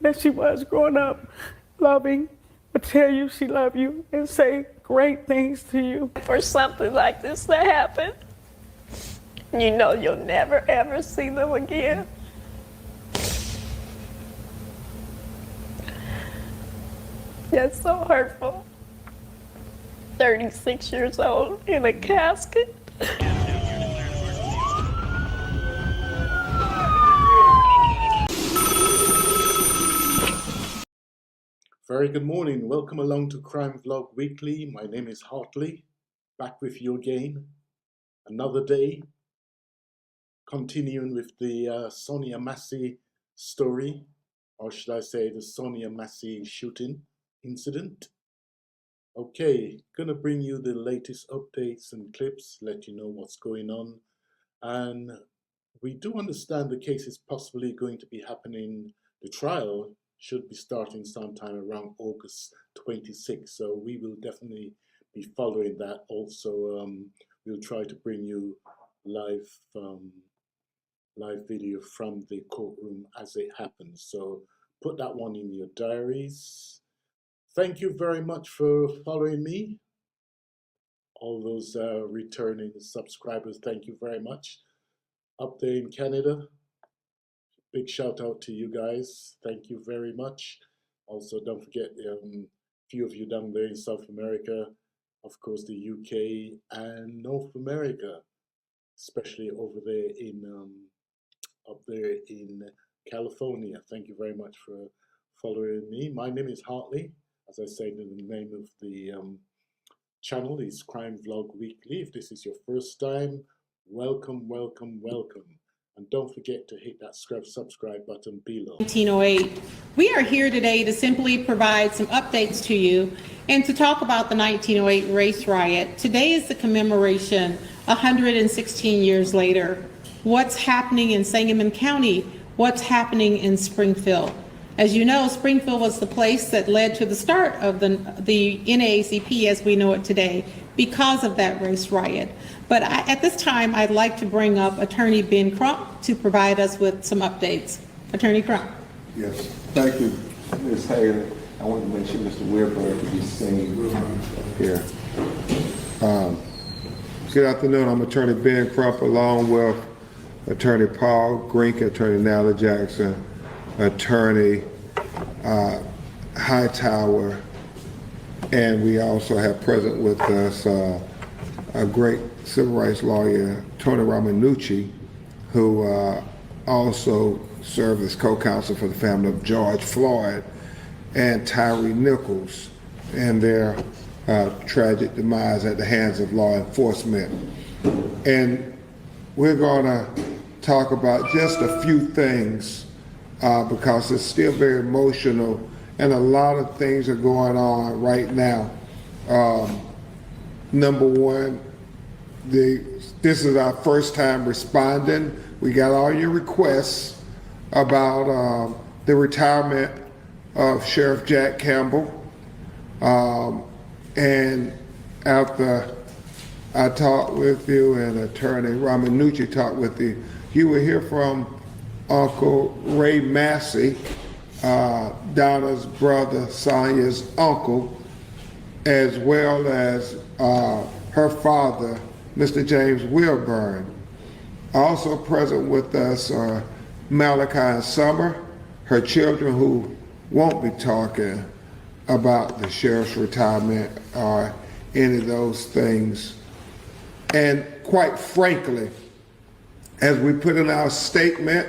that she was growing up, loving, would tell you she loved you and say great things to you. For something like this to happen, you know you'll never ever see them again. That's so hurtful. 36 years old in a casket. Very good morning. Welcome along to Crime Vlog Weekly. My name is Hartley, back with you again. Another day, continuing with the Sonya Massey story, or should I say the Sonya Massey shooting incident. Okay, gonna bring you the latest updates and clips, let you know what's going on. And we do understand the case is possibly going to be happening, the trial should be starting sometime around August 26th. So we will definitely be following that. Also, we'll try to bring you live video from the courtroom as it happens. So put that one in your diaries. Thank you very much for following me. All those returning subscribers, thank you very much. Up there in Canada, big shout out to you guys. Thank you very much. Also, don't forget a few of you down there in South America, of course, the UK and North America, especially over there in up there in California. Thank you very much for following me. My name is Hartley. As I said, the name of the channel is Crime Vlog Weekly. If this is your first time, welcome, welcome, welcome. And don't forget to hit that subscribe button below. 1908. We are here today to simply provide some updates to you and to talk about the 1908 race riot. Today is the commemoration 116 years later. What's happening in Sangamon County? What's happening in Springfield? As you know, Springfield was the place that led to the start of the NAACP as we know it today because of that race riot. But at this time, I'd like to bring up Attorney Ben Crump to provide us with some updates. Attorney Crump. Yes, thank you, Ms. Haley. I want to make sure Mr. Weirberg can be seen here. Good afternoon. I'm Attorney Ben Crump along with Attorney Paul Grink, Attorney Nala Jackson, Attorney Hightower, and we also have present with us a great civil rights lawyer, Tony Ramanucci, who also served as co-counsel for the family of George Floyd and Tyree Nichols and their tragic demise at the hands of law enforcement. And we're gonna talk about just a few things because it's still very emotional and a lot of things are going on right now. Number one, this is our first time responding. We got all your requests about the retirement of Sheriff Jack Campbell. And after I talked with you and Attorney Ramanucci talked with you, you will hear from Uncle Ray Massey, Donna's brother, Sonya's uncle, as well as her father, Mr. James Wilburn. Also present with us are Malachi and Summer, her children, who won't be talking about the sheriff's retirement or any of those things. And quite frankly, as we put in our statement,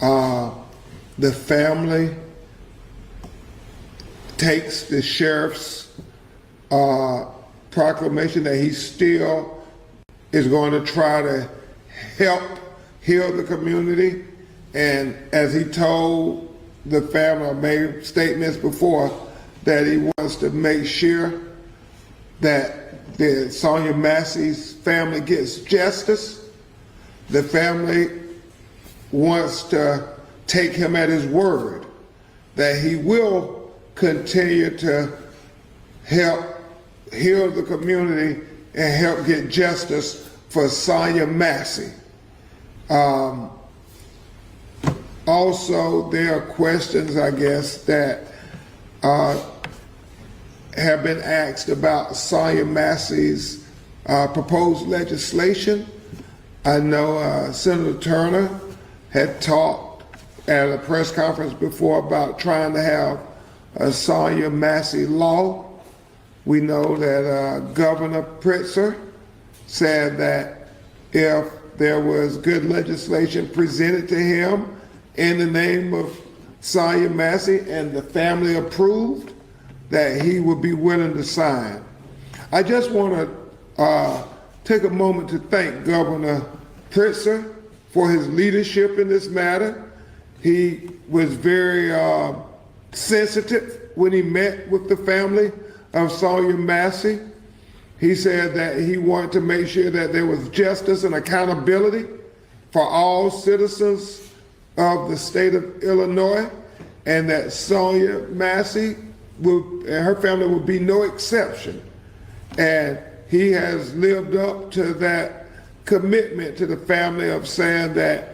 the family takes the sheriff's proclamation that he still is going to try to help heal the community. And as he told the family, or made statements before, that he wants to make sure that the Sonya Massey's family gets justice. The family wants to take him at his word that he will continue to help heal the community and help get justice for Sonya Massey. also, there are questions, I guess, that have been asked about Sonya Massey's proposed legislation. I know Senator Turner had talked at a press conference before about trying to have a Sonya Massey law. We know that Governor Pritzker said that if there was good legislation presented to him in the name of Sonya Massey and the family approved, that he would be willing to sign. I just want to take a moment to thank Governor Pritzker for his leadership in this matter. He was very sensitive when he met with the family of Sonya Massey. He said that he wanted to make sure that there was justice and accountability for all citizens of the state of Illinois, and that Sonya Massey and her family would be no exception. And he has lived up to that commitment to the family of saying that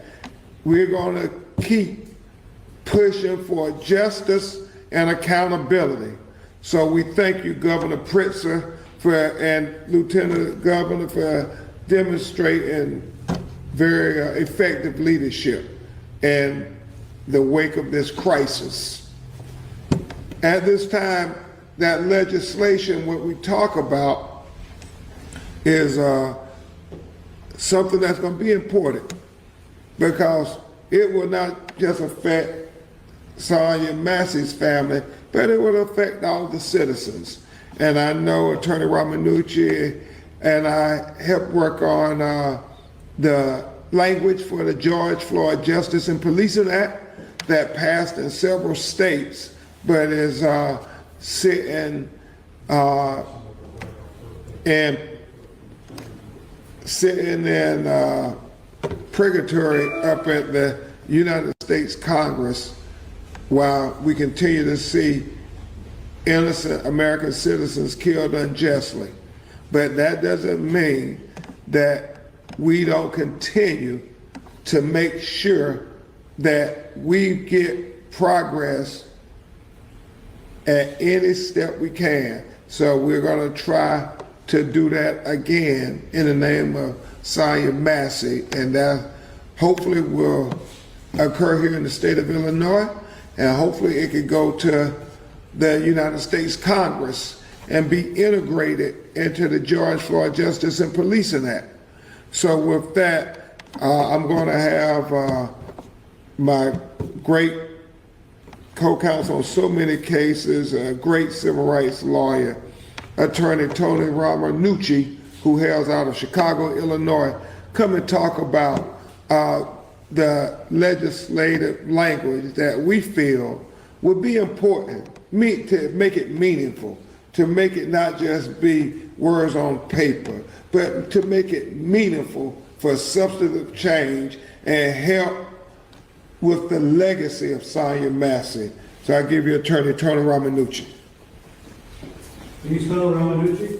we're going to keep pushing for justice and accountability. So we thank you, Governor Pritzker, and Lieutenant Governor, for demonstrating very effective leadership in the wake of this crisis. At this time, that legislation, what we talk about is something that's going to be important, because it will not just affect Sonya Massey's family, but it will affect all the citizens. And I know Attorney Romanucci and I helped work on the language for the George Floyd Justice and Policing Act that passed in several states, but is sitting in purgatory up at the United States Congress, while we continue to see innocent American citizens killed unjustly. But that doesn't mean that we don't continue to make sure that we get progress at any step we can. So we're going to try to do that again in the name of Sonya Massey, and that hopefully will occur here in the state of Illinois, and hopefully it could go to the United States Congress and be integrated into the George Floyd Justice and Policing Act. So with that, I'm going to have my great co-counsel on so many cases, a great civil rights lawyer, Attorney Tony Romanucci, who hails out of Chicago, Illinois, come and talk about the legislative language that we feel would be important to make it meaningful, to make it not just be words on paper, but to make it meaningful for substantive change and help with the legacy of Sonya Massey. So I give you Attorney Tony Romanucci. Please spell Romanucci.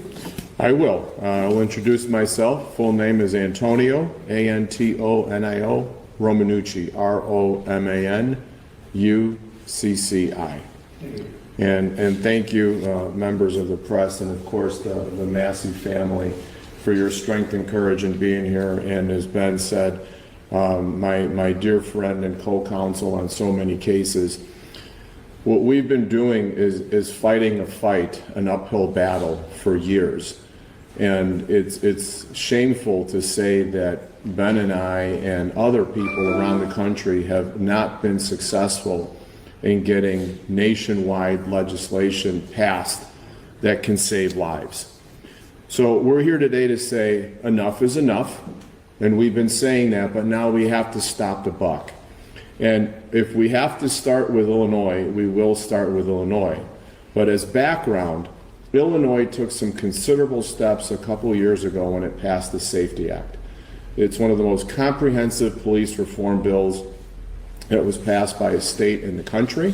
I will. I'll introduce myself. Full name is Antonio, A-N-T-O-N-I-O, Romanucci, R-O-M-A-N-U-C-C-I. And thank you, members of the press, and of course the Massey family, for your strength and courage in being here. And as Ben said, my dear friend and co-counsel on so many cases, what we've been doing is fighting a fight, an uphill battle for years. And it's shameful to say that Ben and I and other people around the country have not been successful in getting nationwide legislation passed that can save lives. So we're here today to say enough is enough, and we've been saying that, but now we have to stop the buck. And if we have to start with Illinois, we will start with Illinois. But as background, Illinois took some considerable steps a couple of years ago when it passed the Safety Act. It's one of the most comprehensive police reform bills that was passed by a state in the country,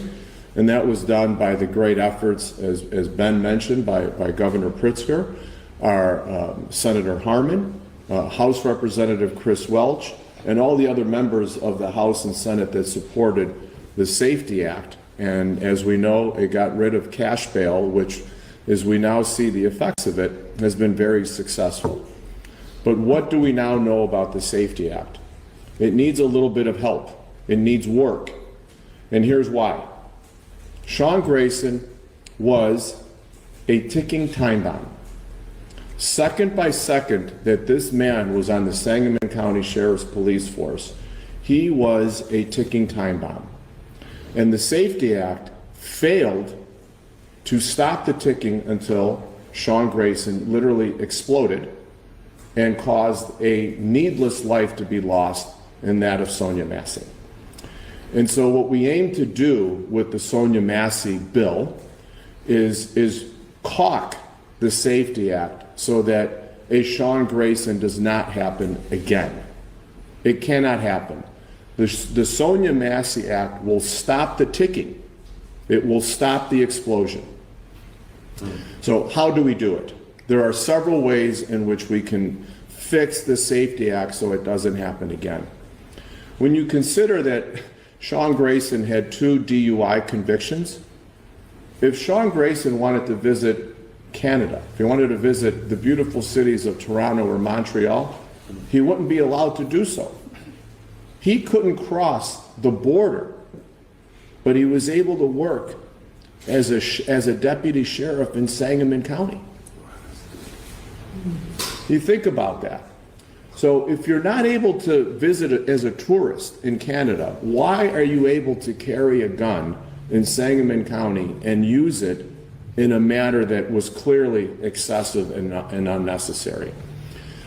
and that was done by the great efforts, as Ben mentioned, by Governor Pritzker, our Senator Harmon, House Representative Chris Welch, and all the other members of the House and Senate that supported the Safety Act. And as we know, it got rid of cash bail, which, as we now see the effects of it, has been very successful. But what do we now know about the Safety Act? It needs a little bit of help. It needs work. And here's why. Sean Grayson was a ticking time bomb. Second by second that this man was on the Sangamon County Sheriff's Police Force, he was a ticking time bomb. And the Safety Act failed to stop the ticking until Sean Grayson literally exploded and caused a needless life to be lost, and that of Sonya Massey. And so what we aim to do with the Sonya Massey bill is caulk the Safety Act so that a Sean Grayson does not happen again. It cannot happen. The Sonya Massey Act will stop the ticking. It will stop the explosion. So how do we do it? There are several ways in which we can fix the Safety Act so it doesn't happen again. When you consider that Sean Grayson had 2 DUI convictions, if Sean Grayson wanted to visit Canada, if he wanted to visit the beautiful cities of Toronto or Montreal, he wouldn't be allowed to do so. He couldn't cross the border, but he was able to work as a deputy sheriff in Sangamon County. You think about that. So if you're not able to visit as a tourist in Canada, why are you able to carry a gun in Sangamon County and use it in a manner that was clearly excessive and unnecessary?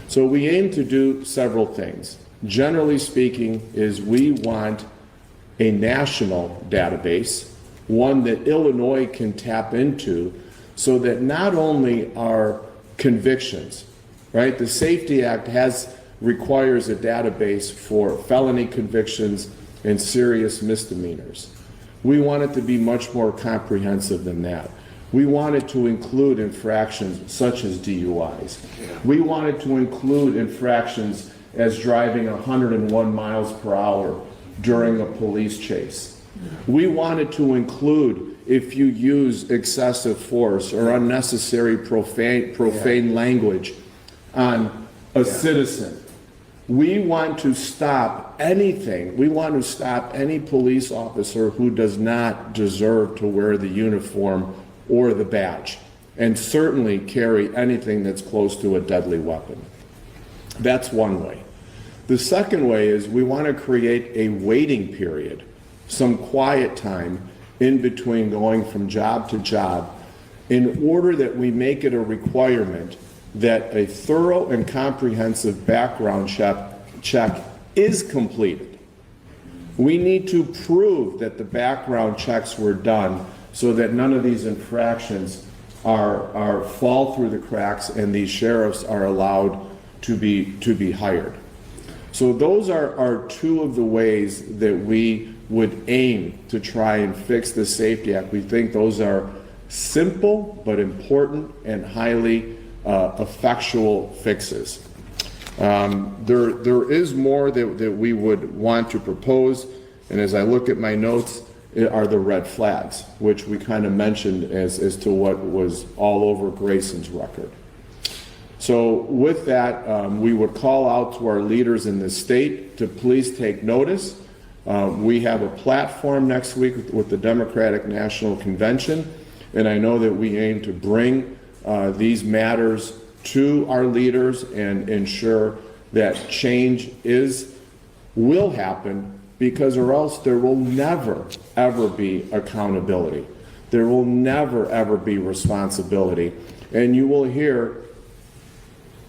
So we aim to do several things. Generally speaking, is we want a national database, one that Illinois can tap into, so that not only are convictions, right? The Safety Act requires a database for felony convictions and serious misdemeanors. We want it to be much more comprehensive than that. We want it to include infractions such as DUIs. We want it to include infractions as driving 101 miles per hour during a police chase. We want it to include if you use excessive force or unnecessary profane language on a citizen. We want to stop anything. We want to stop any police officer who does not deserve to wear the uniform or the badge, and certainly carry anything that's close to a deadly weapon. That's one way. The second way is we want to create a waiting period, some quiet time in between going from job to job, in order that we make it a requirement that a thorough and comprehensive background check is completed. We need to prove that the background checks were done so that none of these infractions fall through the cracks and these sheriffs are allowed to be hired. So those are 2 of the ways that we would aim to try and fix the Safety Act. We think those are simple but important and highly effectual fixes. There is more that we would want to propose, and as I look at my notes, are the red flags, which we kind of mentioned as to what was all over Grayson's record. So with that, we would call out to our leaders in the state to please take notice. We have a platform next week with the Democratic National Convention, and I know that we aim to bring these matters to our leaders and ensure that change will happen, because or else there will never, ever be accountability. There will never, ever be responsibility. And you will hear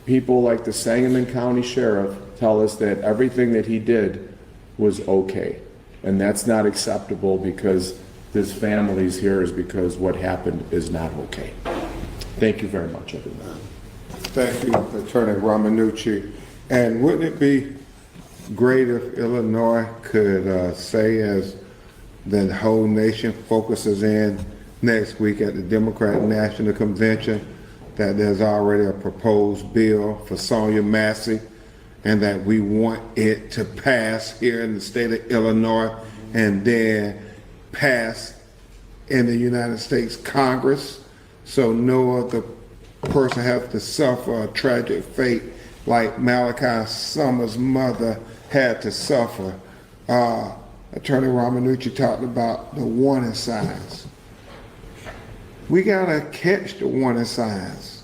people like the Sangamon County Sheriff tell us that everything that he did was okay. And that's not acceptable, because this family's here is because what happened is not okay. Thank you very much, everyone. Thank you, Attorney Ramanucci. And wouldn't it be great if Illinois could say, as the whole nation focuses in next week at the Democratic National Convention, that there's already a proposed bill for Sonya Massey, and that we want it to pass here in the state of Illinois and then pass in the United States Congress, so no other person has to suffer a tragic fate like Malachi Summers' mother had to suffer. Attorney Ramanucci talked about the warning signs. We gotta catch the warning signs.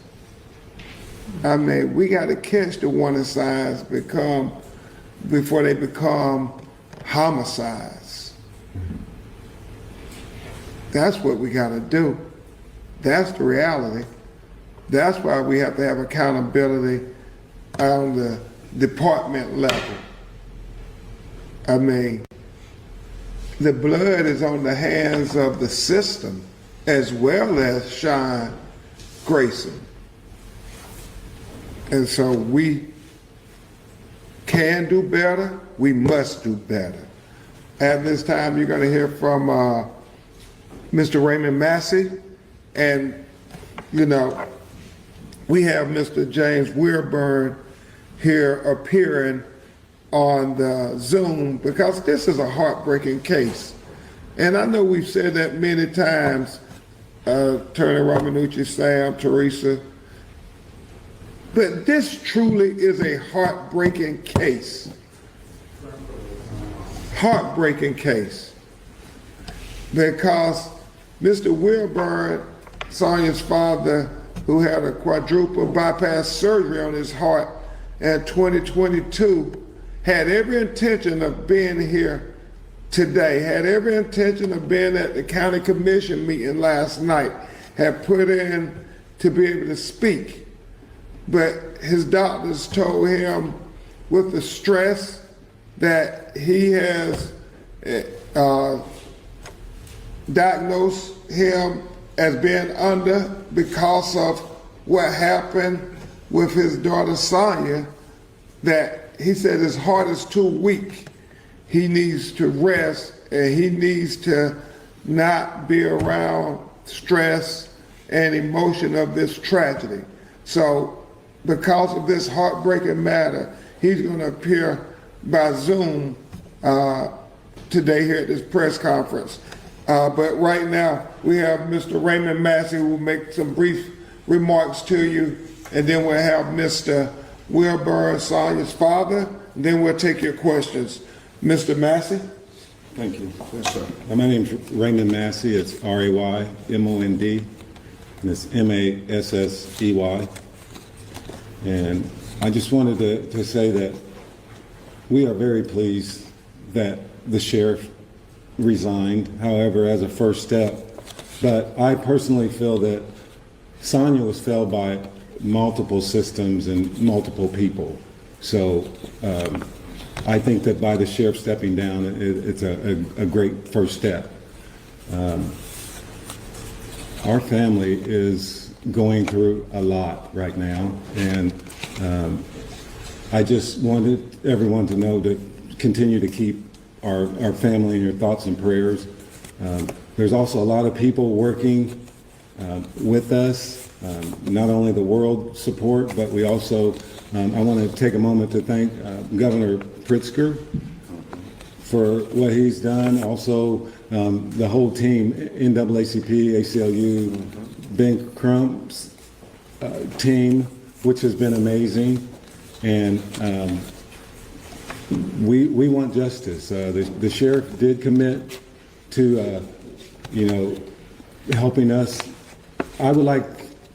I mean, we gotta catch the warning signs before they become homicides. That's what we gotta do. That's the reality. That's why we have to have accountability on the department level. I mean, the blood is on the hands of the system as well as Sean Grayson. And so we can do better, we must do better. At this time, you're gonna hear from Mr. Raymond Massey, and you know, we have Mr. James Weirburn here appearing on the Zoom because this is a heartbreaking case. And I know we've said that many times, Attorney Ramanucci, Sam, Teresa, but this truly is a heartbreaking case. Heartbreaking case. Because Mr. Weirburn, Sonya's father, who had a quadruple bypass surgery on his heart in 2022, had every intention of being here today, had every intention of being at the county commission meeting last night, had put in to be able to speak. But his doctors told him with the stress that he has diagnosed him as being under because of what happened with his daughter Sonya, that he said his heart is too weak. He needs to rest and he needs to not be around stress and emotion of this tragedy. So because of this heartbreaking matter, he's going to appear by Zoom today here at this press conference. But right now, we have Mr. Raymond Massey who will make some brief remarks to you, and then we'll have Mr. Weirburn, Sonya's father, and then we'll take your questions. Mr. Massey? Thank you. Yes, sir. My name's Raymond Massey. It's R-A-Y-M-O-N-D, and it's M-A-S-S-E-Y. And I just wanted to say that we are very pleased that the sheriff resigned, however, as a first step. But I personally feel that Sonya was felled by multiple systems and multiple people. So I think that by the sheriff stepping down, it's a great first step. Our family is going through a lot right now, and I just wanted everyone to know to continue to keep our family in your thoughts and prayers. There's also a lot of people working with us, not only the world support, but we also, I want to take a moment to thank Governor Pritzker for what he's done. Also, the whole team, NAACP, ACLU, Ben Crump's team, which has been amazing. And we want justice. The sheriff did commit to, helping us. I would like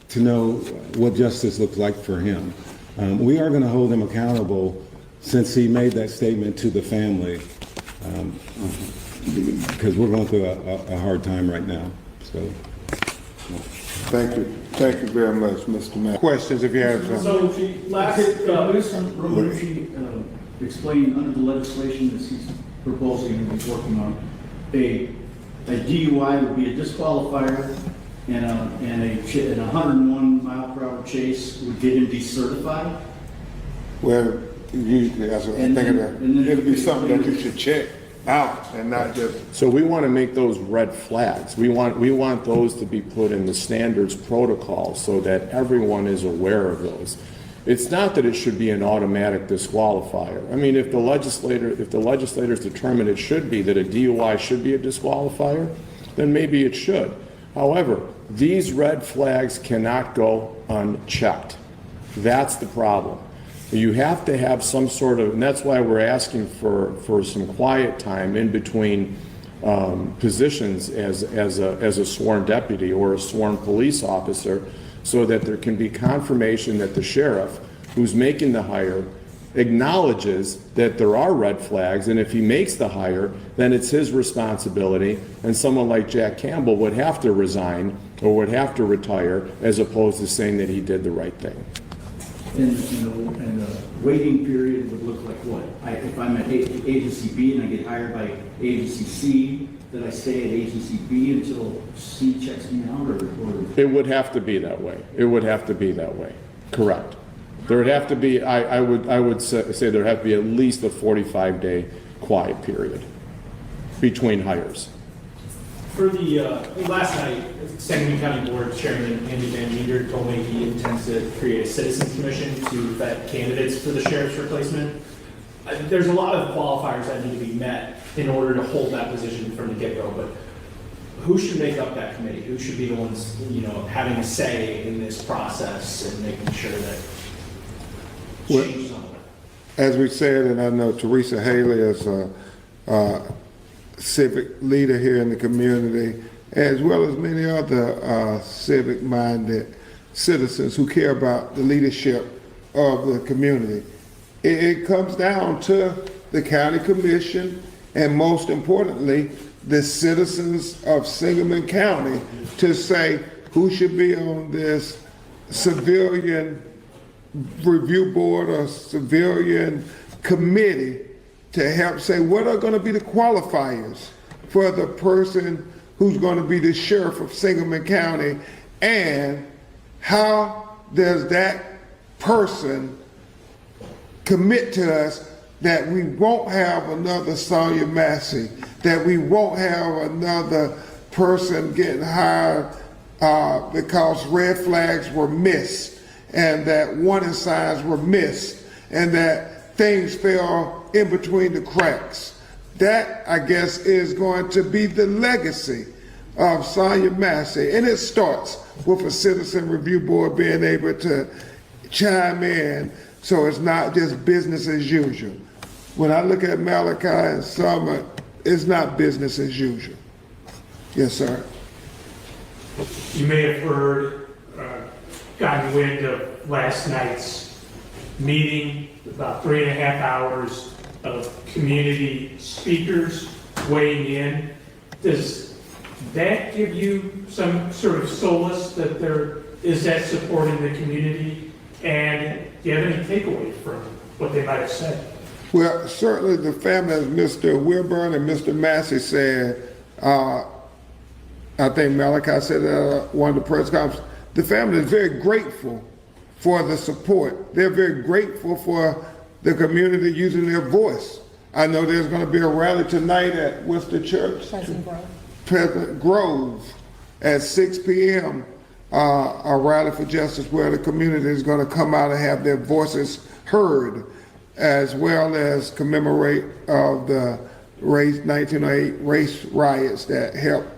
to know what justice looks like for him. We are going to hold him accountable since he made that statement to the family, because we're going through a hard time right now. So, Thank you. Thank you very much, Mr. Massey. Questions if you have some. So last, Mr. Ramanucci explained under the legislation that he's proposing and he's working on, a DUI would be a disqualifier, and a 101 mile per hour chase would get him decertified. Well, usually that's what I'm thinking of. It'll be something that you should check out and not just. So we want to make those red flags. We want those to be put in the standards protocol so that everyone is aware of those. It's not that it should be an automatic disqualifier. I mean, if the legislators determine it should be, that a DUI should be a disqualifier, then maybe it should. However, these red flags cannot go unchecked. That's the problem. You have to have some sort of, and that's why we're asking for some quiet time in between positions as a sworn deputy or a sworn police officer, so that there can be confirmation that the sheriff who's making the hire acknowledges that there are red flags, and if he makes the hire, then it's his responsibility, and someone like Jack Campbell would have to resign or would have to retire, as opposed to saying that he did the right thing. And the waiting period would look like what? If I'm at agency B and I get hired by agency C, that I stay at agency B until C checks me out, or? It would have to be that way. It would have to be that way. Correct. There would have to be, I would say there would have to be at least a 45-day quiet period between hires. For the, last night, Sangamon County Board Chairman Andy Van Meter told me he intends to create a citizen commission to vet candidates for the sheriff's replacement. There's a lot of qualifiers that need to be met in order to hold that position from the get-go, but who should make up that committee? Who should be the ones, having a say in this process and making sure that changes on it? As we said, and I know Teresa Haley is a civic leader here in the community, as well as many other civic-minded citizens who care about the leadership of the community. It comes down to the county commission, and most importantly, the citizens of Sangamon County, to say who should be on this civilian review board or civilian committee to help say what are going to be the qualifiers for the person who's going to be the sheriff of Sangamon County, and how does that person commit to us that we won't have another Sonya Massey, that we won't have another person getting hired because red flags were missed, and that warning signs were missed, and that things fell in between the cracks. That, I guess, is going to be the legacy of Sonya Massey. And it starts with a citizen review board being able to chime in, so it's not just business as usual. When I look at Malachi and Summer, it's not business as usual. Yes, sir. You may have heard, gotten wind of last night's meeting, about 3.5 hours of community speakers weighing in. Does that give you some sort of solace that there is that support in the community? And do you have any takeaway from what they might have said? Well, certainly the family, as Mr. Wilburn and Mr. Massey said, I think Malachi said at one of the press conferences, the family is very grateful for the support. They're very grateful for the community using their voice. I know there's going to be a rally tonight at Worcester Church. Pleasant Grove at 6 p.m., a rally for justice where the community is going to come out and have their voices heard, as well as commemorate of the 1908 race riots that helped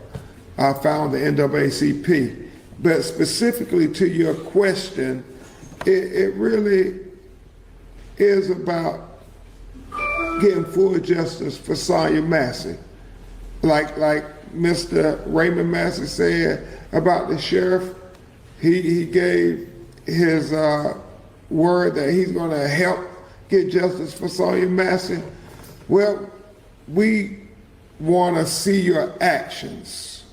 found the NAACP. But specifically to your question, it really is about getting full justice for Sonya Massey. Like Mr. Raymond Massey said about the sheriff, he gave his word that he's going to help get justice for Sonya Massey. Well, we want to see your actions.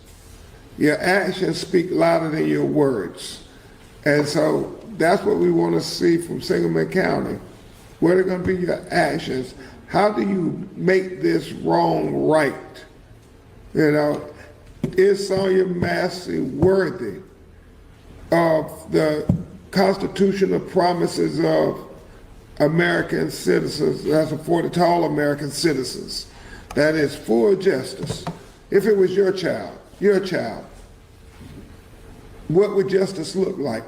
Your actions speak louder than your words. And so that's what we want to see from Sangamon County. What are going to be your actions? How do you make this wrong right? Is Sonya Massey worthy of the constitutional promises of American citizens that's afforded to all American citizens? That is full justice. If it was your child, what would justice look like?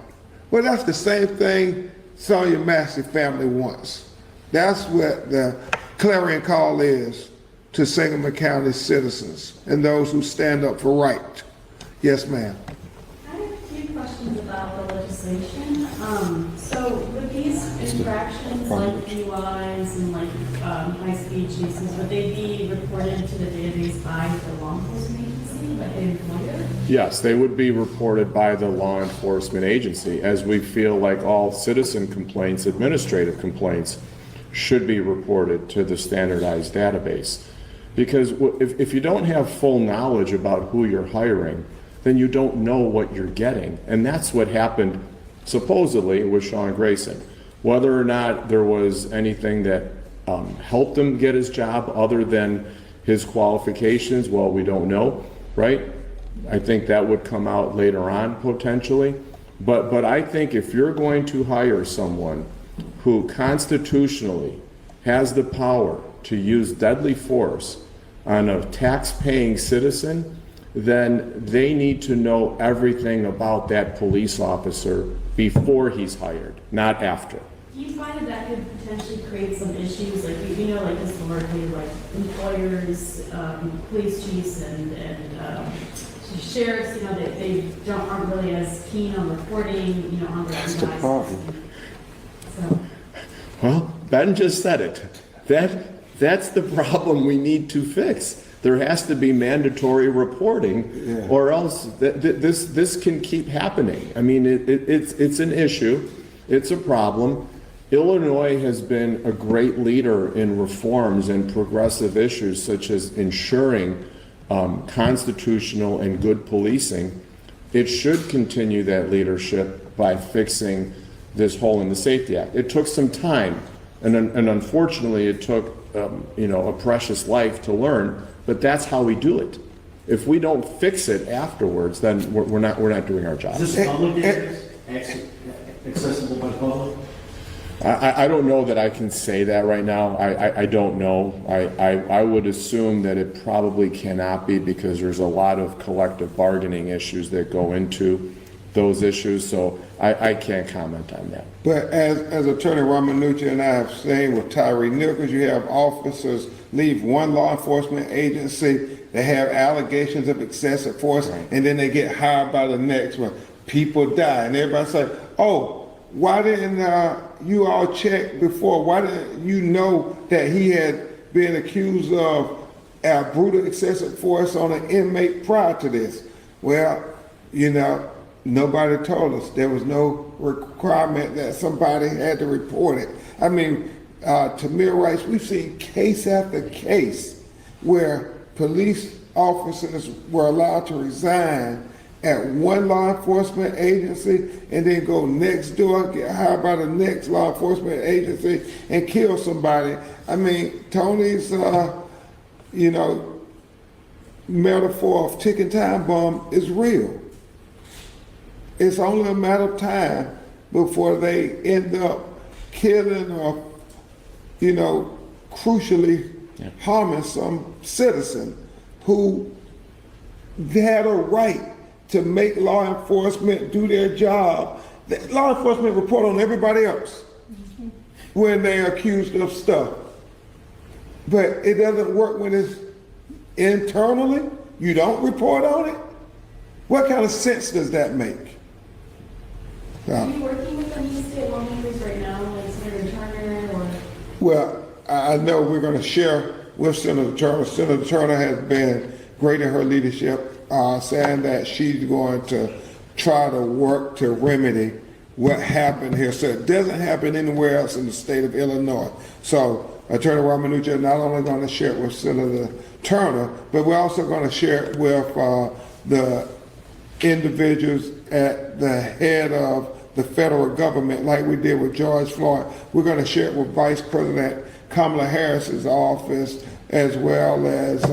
Well, that's the same thing Sonya Massey family wants. That's what the clarion call is to Sangamon County citizens and those who stand up for right. Yes, ma'am. I have a few questions about the legislation. So with these infractions like DUIs and like high-speed chases, would they be reported to the database by the law enforcement agency, like the employer? Yes, they would be reported by the law enforcement agency, as we feel like all citizen complaints, administrative complaints, should be reported to the standardized database. Because if you don't have full knowledge about who you're hiring, then you don't know what you're getting. And that's what happened supposedly with Sean Grayson. Whether or not there was anything that helped him get his job other than his qualifications, well, we don't know, right? I think that would come out later on potentially. But I think if you're going to hire someone who constitutionally has the power to use deadly force on a tax-paying citizen, then they need to know everything about that police officer before he's hired, not after. Do you find that could potentially create some issues, like, you know, like historically, like employers, police chiefs and sheriffs, you know, they aren't really as keen on reporting, you know, on their That's the devices. problem. So, Well, Ben just said it. That's the problem we need to fix. There has to be mandatory reporting, or else this can keep happening. I mean, it's an issue. It's a problem. Illinois has been a great leader in reforms and progressive issues, such as ensuring constitutional and good policing. It should continue that leadership by fixing this hole in the Safety Act. It took some time, and unfortunately, it took a precious life to learn. But that's how we do it. If we don't fix it afterwards, then we're not doing our job. Is this public database accessible by the public? I don't know that I can say that right now. I don't know. I would assume that it probably cannot be, because there's a lot of collective bargaining issues that go into those issues. So I can't comment on that. But as Attorney Ramanucci and I have seen with Tyree Nichols, you have officers leave one law enforcement agency, they have allegations of excessive force, and then they get hired by the next one. People die, and everybody say, oh, why didn't you all check before? Why didn't you know that he had been accused of brutal excessive force on an inmate prior to this? Well, nobody told us. There was no requirement that somebody had to report it. I mean, Tamir Rice, we've seen case after case where police officers were allowed to resign at one law enforcement agency and then go next door, get hired by the next law enforcement agency and kill somebody. I mean, Tony's, metaphor of ticking time bomb is real. It's only a matter of time before they end up killing or, crucially harming some citizen who had a right to make law enforcement do their job. Law enforcement report on everybody else when they're accused of stuff. But it doesn't work when it's internally. You don't report on it. What kind of sense does that make? are you working with any state lawmakers right now, like Senator Turner or? Well, I know we're going to share with Senator Turner. Senator Turner has been great in her leadership, saying that she's going to try to work to remedy what happened here so it doesn't happen anywhere else in the state of Illinois. So Attorney Ramanucci is not only going to share it with Senator Turner, but we're also going to share it with the individuals at the head of the federal government, like we did with George Floyd. We're going to share it with Vice President Kamala Harris's office, as well as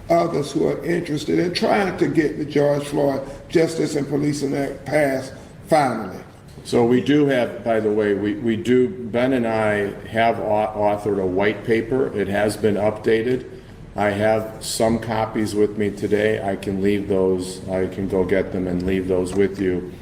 others who are interested in trying to get the George Floyd Justice and Policing Act passed finally. So we do have, by the way, Ben and I have authored a white paper. It has been updated. I have some copies with me today. I can leave those, I can go get them and leave those with you.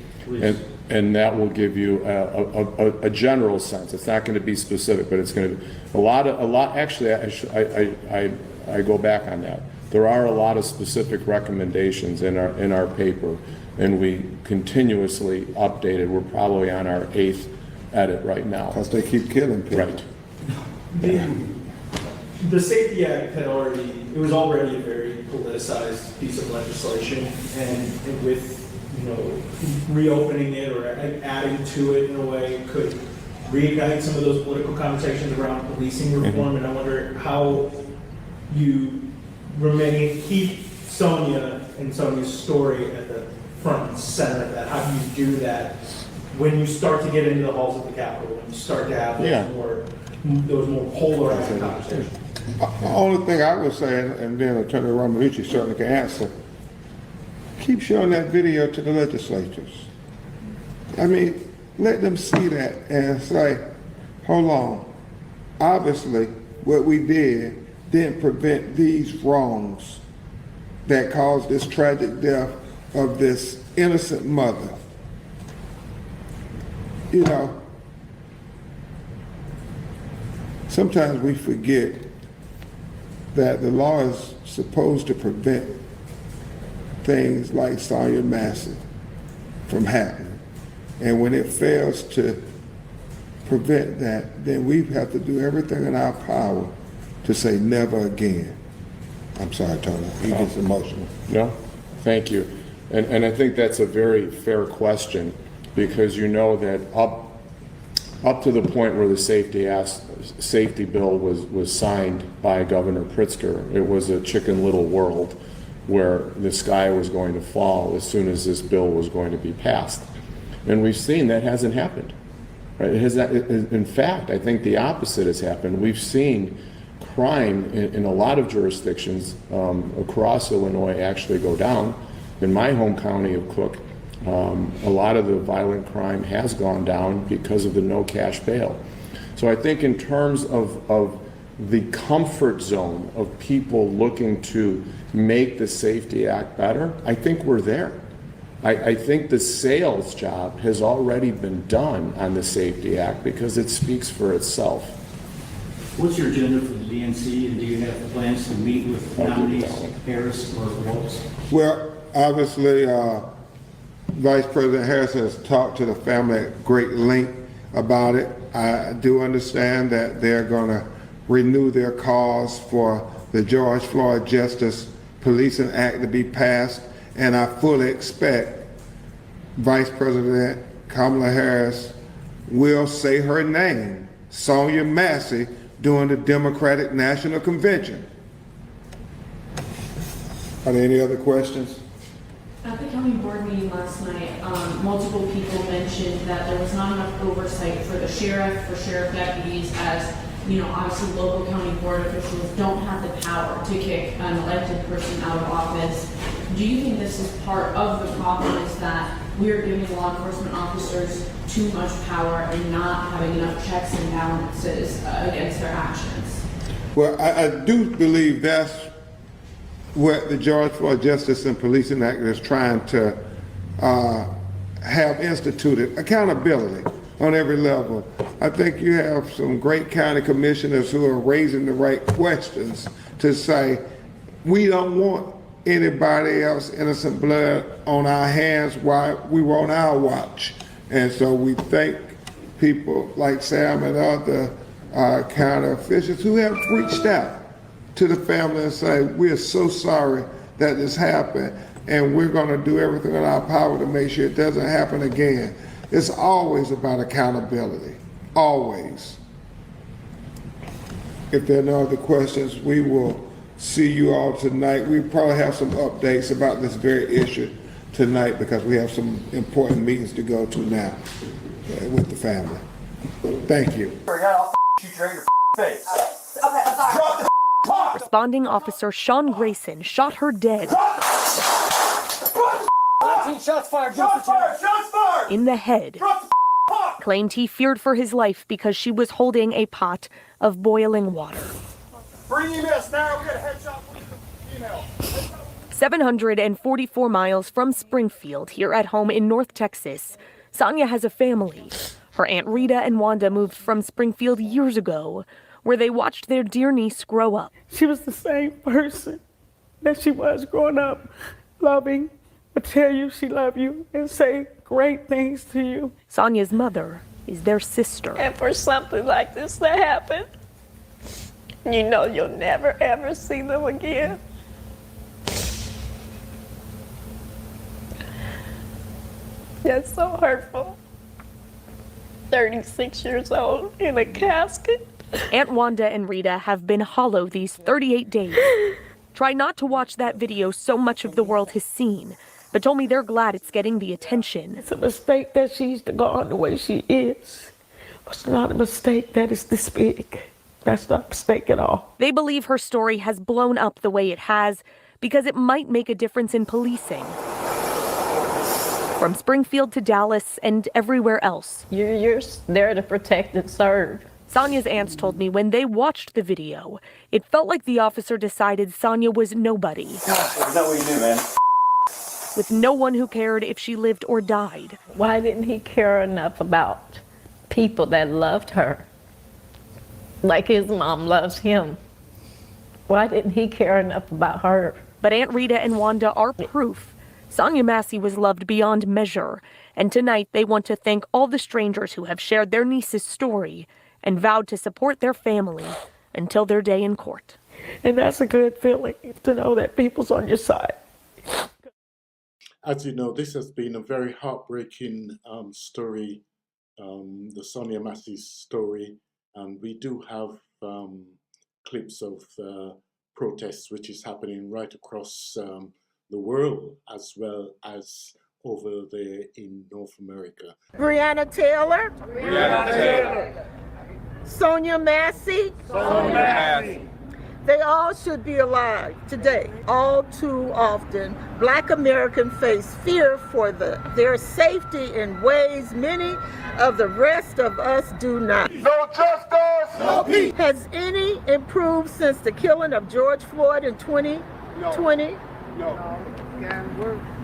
And that will give you a general sense. It's not going to be specific, but it's going to be a lot. Actually, I go back on that. There are a lot of specific recommendations in our paper, and we continuously update it. We're probably on our 8th edit right now. Because they keep killing people. Right. The Safety Act was already a very politicized piece of legislation, and with, reopening it or adding to it in a way could reignite some of those political conversations around policing reform. And I wonder how you keep Sonya and Sonya's story at the front and center of that. How do you do that when you start to get into the halls of the Capitol, when you start to have those more polarized conversations? The only thing I would say, and then Attorney Romanucci certainly can answer, keep showing that video to the legislators. I mean, let them see that and say, hold on, obviously what we did didn't prevent these wrongs that caused this tragic death of this innocent mother. Sometimes we forget that the law is supposed to prevent things like Sonya Massey from happening. And when it fails to prevent that, then we have to do everything in our power to say never again. I'm sorry, Tony, he gets emotional. No, thank you. And I think that's a very fair question, because that up to the point where the safety bill was signed by Governor Pritzker, it was a Chicken Little world where the sky was going to fall as soon as this bill was going to be passed. And we've seen that hasn't happened. Right? In fact, I think the opposite has happened. We've seen crime in a lot of jurisdictions across Illinois actually go down. In my home county of Cook, a lot of the violent crime has gone down because of the no cash bail. So I think in terms of the comfort zone of people looking to make the Safety Act better, I think we're there. I think the sales job has already been done on the Safety Act because it speaks for itself. What's your agenda for the DNC, and do you have plans to meet with nominees, Harris or Waltz? Well, obviously, Vice President Harris has talked to the family at great length about it. I do understand that they're going to renew their cause for the George Floyd Justice Policing Act to be passed, and I fully expect Vice President Kamala Harris will say her name, Sonya Massey, during the Democratic National Convention. Are there any other questions? At the county board meeting last night, multiple people mentioned that there was not enough oversight for the sheriff, for sheriff deputies, as obviously local county board officials don't have the power to kick an elected person out of office. Do you think this is part of the problem, is that we're giving law enforcement officers too much power and not having enough checks and balances against their actions? Well, I do believe that's what the George Floyd Justice and Policing Act is trying to have instituted, accountability on every level. I think you have some great county commissioners who are raising the right questions to say, we don't want anybody else innocent blood on our hands while we were on our watch. And so we thank people like Sam and other county officials who have reached out to the family and say, we're so sorry that this happened, and we're going to do everything in our power to make sure it doesn't happen again. It's always about accountability, always. If there are no other questions, we will see you all tonight. We probably have some updates about this very issue tonight because we have some important meetings to go to now with the family. Thank you. Responding officer Sean Grayson shot her dead in the head. Claimed he feared for his life because she was holding a pot of boiling water. 744 miles from Springfield, here at home in North Texas, Sonya has a family. Her Aunt Rita and Wanda moved from Springfield years ago, where they watched their dear niece grow up. She was the same person that she was growing up, loving, would tell you she loved you and say great things to you. Sonya's mother is their sister. And for something like this to happen, you know you'll never ever see them again. That's so hurtful. 36 years old in a casket. Aunt Wanda and Rita have been hollow these 38 days. Try not to watch that video so much of the world has seen, but told me they're glad it's getting the attention. It's a mistake that she's gone the way she is. It's not a mistake that it's this big. That's not a mistake at all. They believe her story has blown up the way it has because it might make a difference in policing. From Springfield to Dallas and everywhere else. You're there to protect and serve. Sonya's aunts told me when they watched the video, it felt like the officer decided Sonya was nobody. Is that what you do, man? With no one who cared if she lived or died. Why didn't he care enough about people that loved her? Like his mom loves him. Why didn't he care enough about her? But Aunt Rita and Wanda are proof. Sonya Massey was loved beyond measure, and tonight they want to thank all the strangers who have shared their niece's story and vowed to support their family until their day in court. And that's a good feeling, to know that people's on your side. As you know, this has been a very heartbreaking story, the Sonya Massey story, and we do have clips of protests which is happening right across the world, as well as over there in North America. Breonna Taylor. Breonna Taylor. Sonya Massey. Sonya Massey. They all should be alive today. All too often, Black Americans face fear for their safety in ways many of the rest of us do not. No justice, no peace. Has any improved since the killing of George Floyd in 2020? No.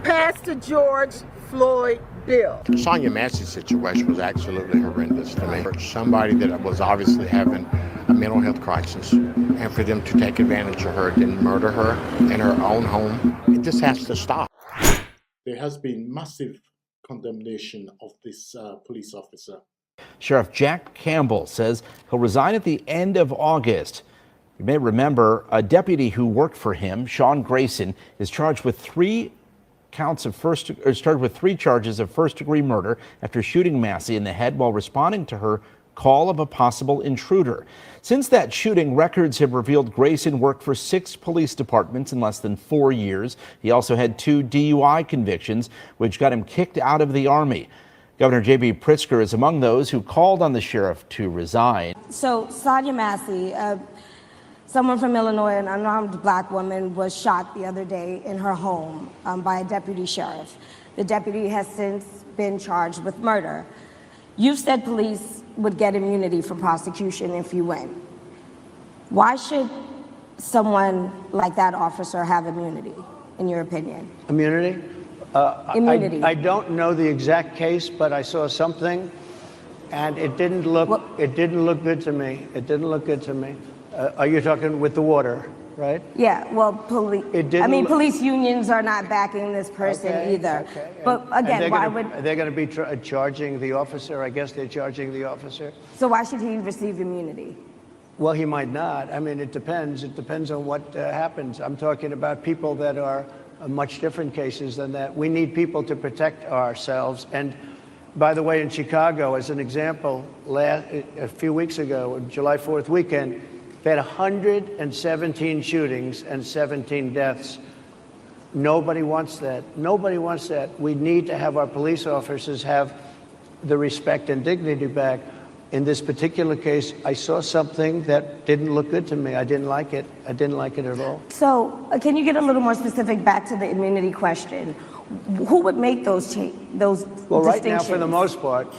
Passed the George Floyd bill. Sonya Massey's situation was absolutely horrendous to me. Somebody that was obviously having a mental health crisis, and for them to take advantage of her and murder her in her own home, this has to stop. There has been massive condemnation of this police officer. Sheriff Jack Campbell says he'll resign at the end of August. You may remember a deputy who worked for him, Sean Grayson, is charged with three charges of first-degree murder after shooting Massey in the head while responding to her call of a possible intruder. Since that shooting, records have revealed Grayson worked for 6 police departments in less than 4 years. He also had 2 DUI convictions, which got him kicked out of the Army. Governor J.B. Pritzker is among those who called on the sheriff to resign. So Sonya Massey, someone from Illinois, an unarmed Black woman, was shot the other day in her home by a deputy sheriff. The deputy has since been charged with murder. You've said police would get immunity from prosecution if you win. Why should someone like that officer have immunity, in your opinion? Immunity? Immunity. I don't know the exact case, but I saw something, and it didn't look good to me. It didn't look good to me. Are you talking with the water, right? Yeah, well, police unions are not backing this person either. Okay. But again, why would... Are they going to be charging the officer? I guess they're charging the officer. So why should he receive immunity? Well, he might not. I mean, it depends. It depends on what happens. I'm talking about people that are much different cases than that. We need people to protect ourselves. And by the way, in Chicago, as an example, a few weeks ago, July 4th weekend, they had 117 shootings and 17 deaths. Nobody wants that. Nobody wants that. We need to have our police officers have the respect and dignity back. In this particular case, I saw something that didn't look good to me. I didn't like it. I didn't like it at all. So can you get a little more specific back to the immunity question? Who would make those Well, right now, for the most part,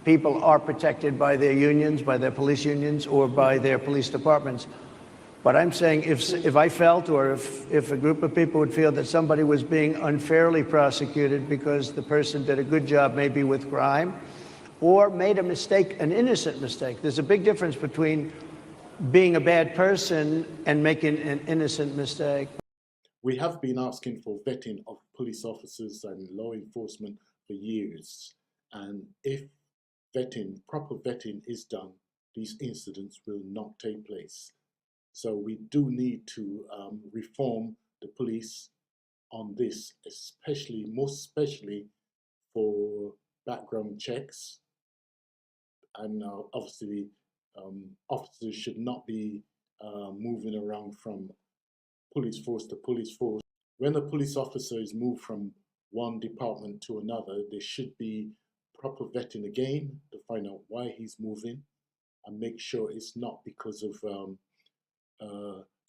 people are protected by their unions, by their police unions, or by their police departments. But I'm saying if I felt, or if a group of people would feel that somebody was being unfairly prosecuted because the person did a good job maybe with crime, or made a mistake, an innocent mistake. There's a big difference between being a bad person and making an innocent mistake. We have been asking for vetting of police officers and law enforcement for years. And if proper vetting is done, these incidents will not take place. So we do need to reform the police on this, most especially for background checks. And obviously, officers should not be moving around from police force to police force. When a police officer is moved from one department to another, there should be proper vetting again to find out why he's moving and make sure it's not because of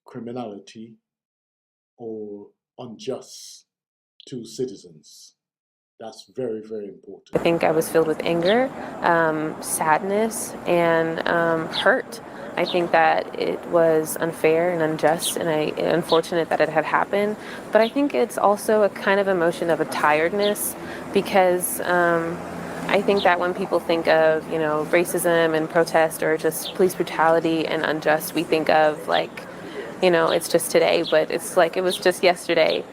criminality or unjust to citizens. That's very, very important. I think I was filled with anger, sadness, and hurt. I think that it was unfair and unjust and unfortunate that it had happened. But I think it's also a kind of emotion of a tiredness, because I think that when people think of, racism and protest or just police brutality and unjust, we think of it's just today, but it's like it was just yesterday.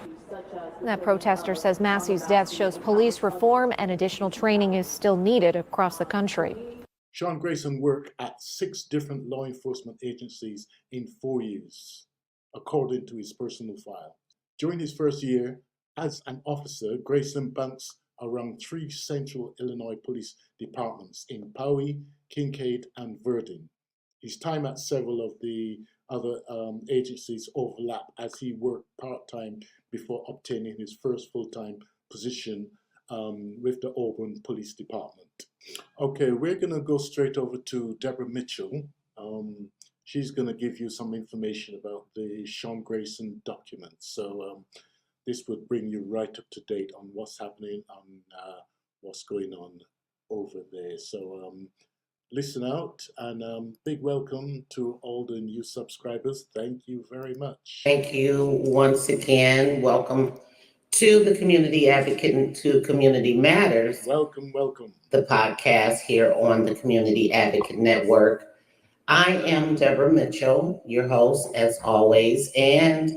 That protester says Massey's death shows police reform and additional training is still needed across the country. Sean Grayson worked at 6 different law enforcement agencies in 4 years, according to his personal file. During his first year as an officer, Grayson bounced around 3 central Illinois police departments in Poway, Kincaid, and Verdun. His time at several of the other agencies overlapped as he worked part-time before obtaining his first full-time position with the Auburn Police Department. Okay, we're going to go straight over to Deborah Mitchell. She's going to give you some information about the Sean Grayson documents. So this would bring you right up to date on what's happening and what's going on over there. So listen out, and big welcome to all the new subscribers. Thank you very much. Thank you once again. Welcome to the Community Advocate and to Community Matters. Welcome, welcome. The podcast here on the Community Advocate Network. I am Deborah Mitchell, your host as always, and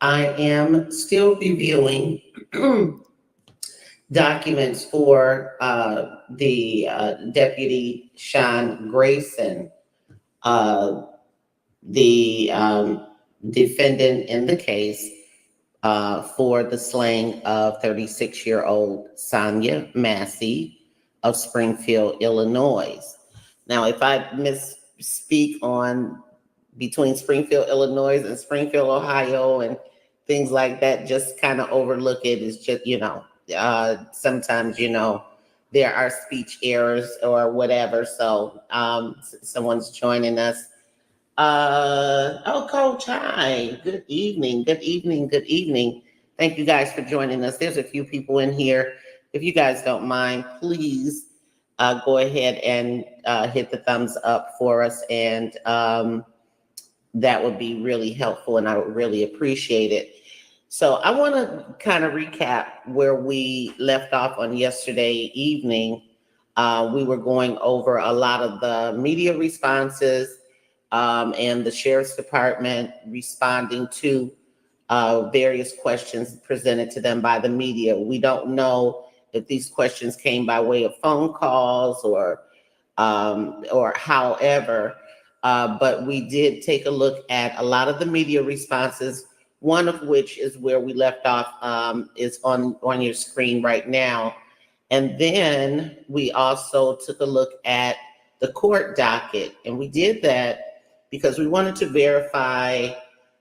I am still reviewing documents for the Deputy Sean Grayson, the defendant in the case for the slaying of 36-year-old Sonya Massey of Springfield, Illinois. Now, if I misspeak on between Springfield, Illinois and Springfield, Ohio, and things like that, just kind of overlook it. It's just, sometimes, there are speech errors or whatever. So someone's joining us. Coach, hi. Good evening. Good evening. Good evening. Thank you guys for joining us. There's a few people in here. If you guys don't mind, please go ahead and hit the thumbs up for us. And that would be really helpful, and I would really appreciate it. So I want to kind of recap where we left off on yesterday evening. We were going over a lot of the media responses and the Sheriff's Department responding to various questions presented to them by the media. We don't know if these questions came by way of phone calls or however, but we did take a look at a lot of the media responses, one of which is where we left off, is on your screen right now. And then we also took a look at the court docket, and we did that because we wanted to verify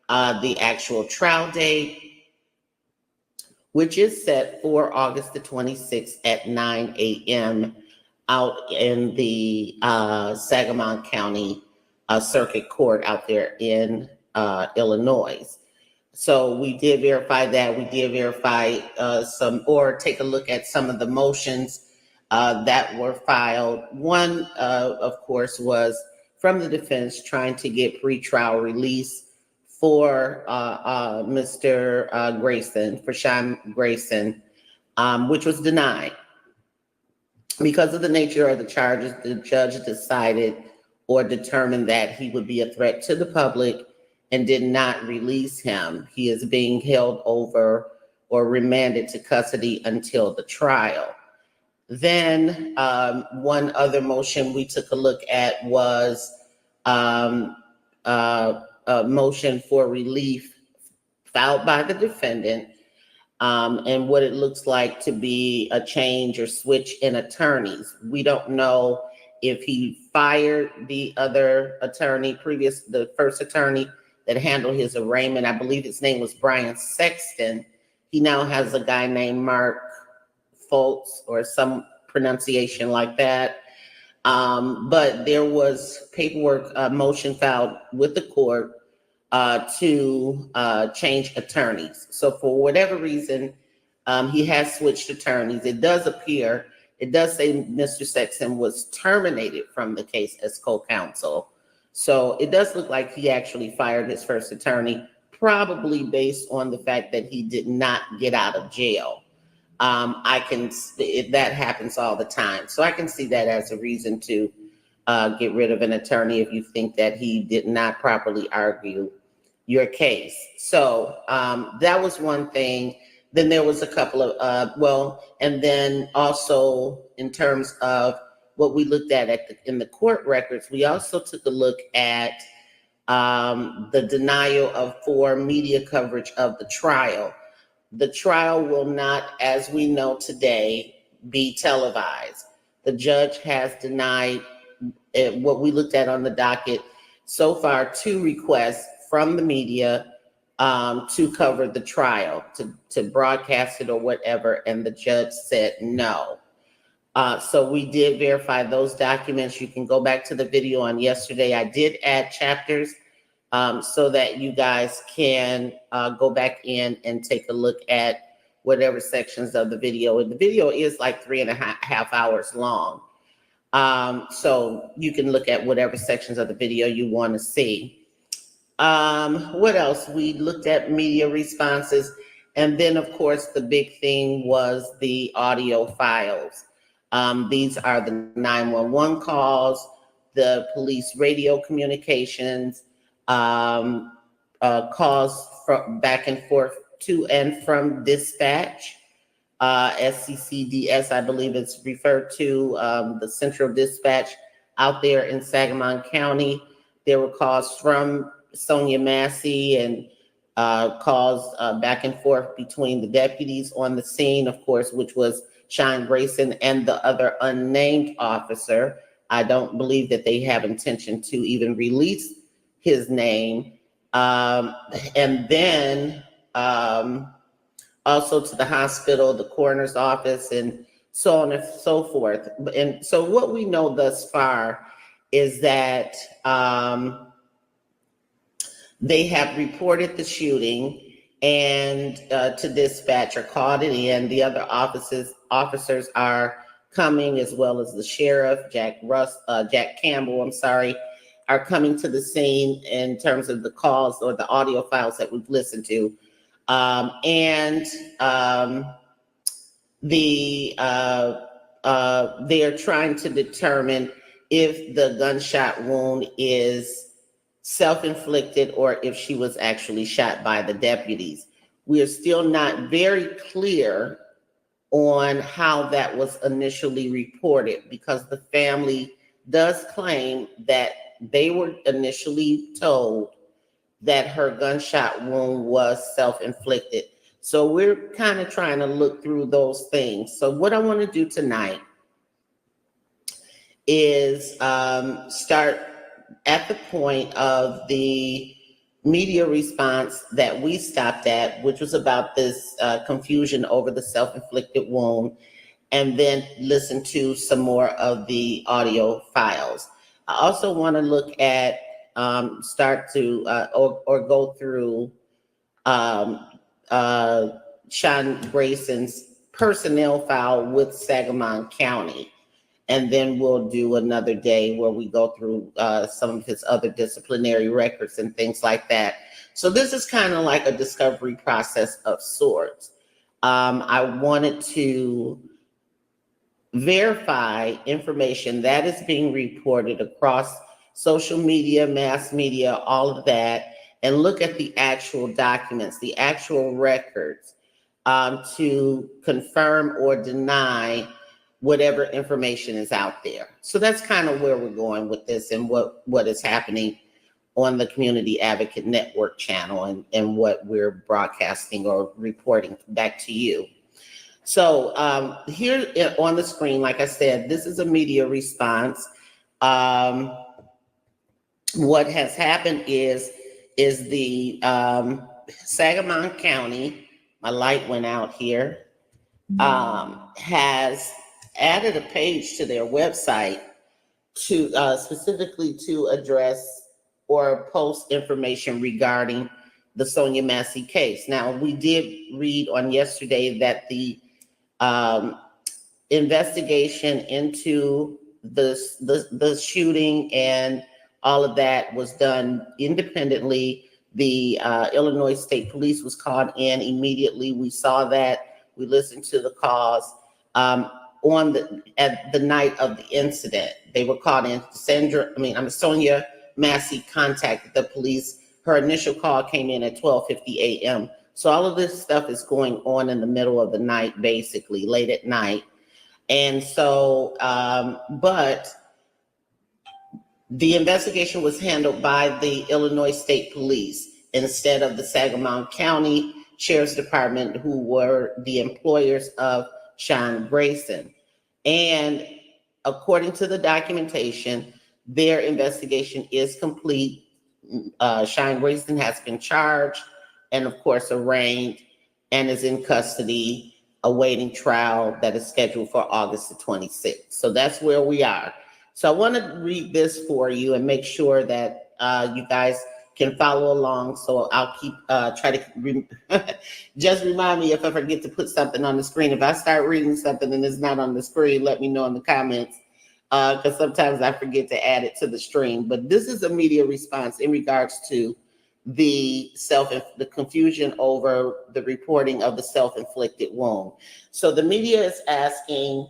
the actual trial date, which is set for August the 26th at 9 a.m. out in the Sangamon County Circuit Court out there in Illinois. So we did verify that. We did verify take a look at some of the motions that were filed. One, of course, was from the defense trying to get pretrial release for Mr. Grayson, for Sean Grayson, which was denied. Because of the nature of the charges, the judge decided or determined that he would be a threat to the public and did not release him. He is being held over or remanded to custody until the trial. Then one other motion we took a look at was a motion for relief filed by the defendant, and what it looks like to be a change or switch in attorneys. We don't know if he fired the other attorney, the first attorney that handled his arraignment. I believe his name was Brian Sexton. He now has a guy named Mark Foltz or some pronunciation like that. But there was paperwork, motion filed with the court to change attorneys. So for whatever reason, he has switched attorneys. It does say Mr. Sexton was terminated from the case as co-counsel. So it does look like he actually fired his first attorney, probably based on the fact that he did not get out of jail. That happens all the time. So I can see that as a reason to get rid of an attorney if you think that he did not properly argue your case. So that was one thing. Then there was a couple of, and then also in terms of what we looked at in the court records, we also took a look at the denial for media coverage of the trial. The trial will not, as we know today, be televised. The judge has denied what we looked at on the docket so far, 2 requests from the media to cover the trial, to broadcast it or whatever, and the judge said no. So we did verify those documents. You can go back to the video on yesterday. I did add chapters so that you guys can go back in and take a look at whatever sections of the video. And the video is like 3.5 hours long. So you can look at whatever sections of the video you want to see. What else? We looked at media responses. And then, of course, the big thing was the audio files. These are the 911 calls, the police radio communications, calls from back and forth to and from dispatch, SCCDS, I believe it's referred to, the central dispatch out there in Sangamon County. There were calls from Sonya Massey and calls back and forth between the deputies on the scene, of course, which was Sean Grayson and the other unnamed officer. I don't believe that they have intention to even release his name. And then also to the hospital, the coroner's office, and so on and so forth. And so what we know thus far is that they have reported the shooting and to dispatch or called it in. The other officers are coming, as well as the sheriff, Jack Campbell, are coming to the scene in terms of the calls or the audio files that we've listened to. They are trying to determine if the gunshot wound is self-inflicted or if she was actually shot by the deputies. We are still not very clear on how that was initially reported, because the family does claim that they were initially told that her gunshot wound was self-inflicted. So we're kind of trying to look through those things. So what I want to do tonight is start at the point of the media response that we stopped at, which was about this confusion over the self-inflicted wound, and then listen to some more of the audio files. I also want to look at, start to, or go through Sean Grayson's personnel file with Sangamon County. And then we'll do another day where we go through some of his other disciplinary records and things like that. So this is kind of like a discovery process of sorts. I wanted to verify information that is being reported across social media, mass media, all of that, and look at the actual documents, the actual records, to confirm or deny whatever information is out there. So that's kind of where we're going with this and what is happening on the Community Advocate Network channel and what we're broadcasting or reporting back to you. So here on the screen, like I said, this is a media response. What has happened is the Sangamon County, my light went out here, has added a page to their website to specifically to address or post information regarding the Sonya Massey case. Now, we did read on yesterday that the investigation into the shooting and all of that was done independently. The Illinois State Police was called in immediately. We saw that. We listened to the calls. At the night of the incident, they were called in. Sonya Massey contacted the police. Her initial call came in at 12:50 a.m. So all of this stuff is going on in the middle of the night, basically late at night. And so, but the investigation was handled by the Illinois State Police instead of the Sangamon County Sheriff's Department, who were the employers of Sean Grayson. And according to the documentation, their investigation is complete. Sean Grayson has been charged and, of course, arraigned and is in custody awaiting trial that is scheduled for August the 26th. So that's where we are. So I want to read this for you and make sure that you guys can follow along. So I'll keep try to just remind me if I forget to put something on the screen. If I start reading something and it's not on the screen, let me know in the comments, because sometimes I forget to add it to the stream. But this is a media response in regards to the confusion over the reporting of the self-inflicted wound. So the media is asking,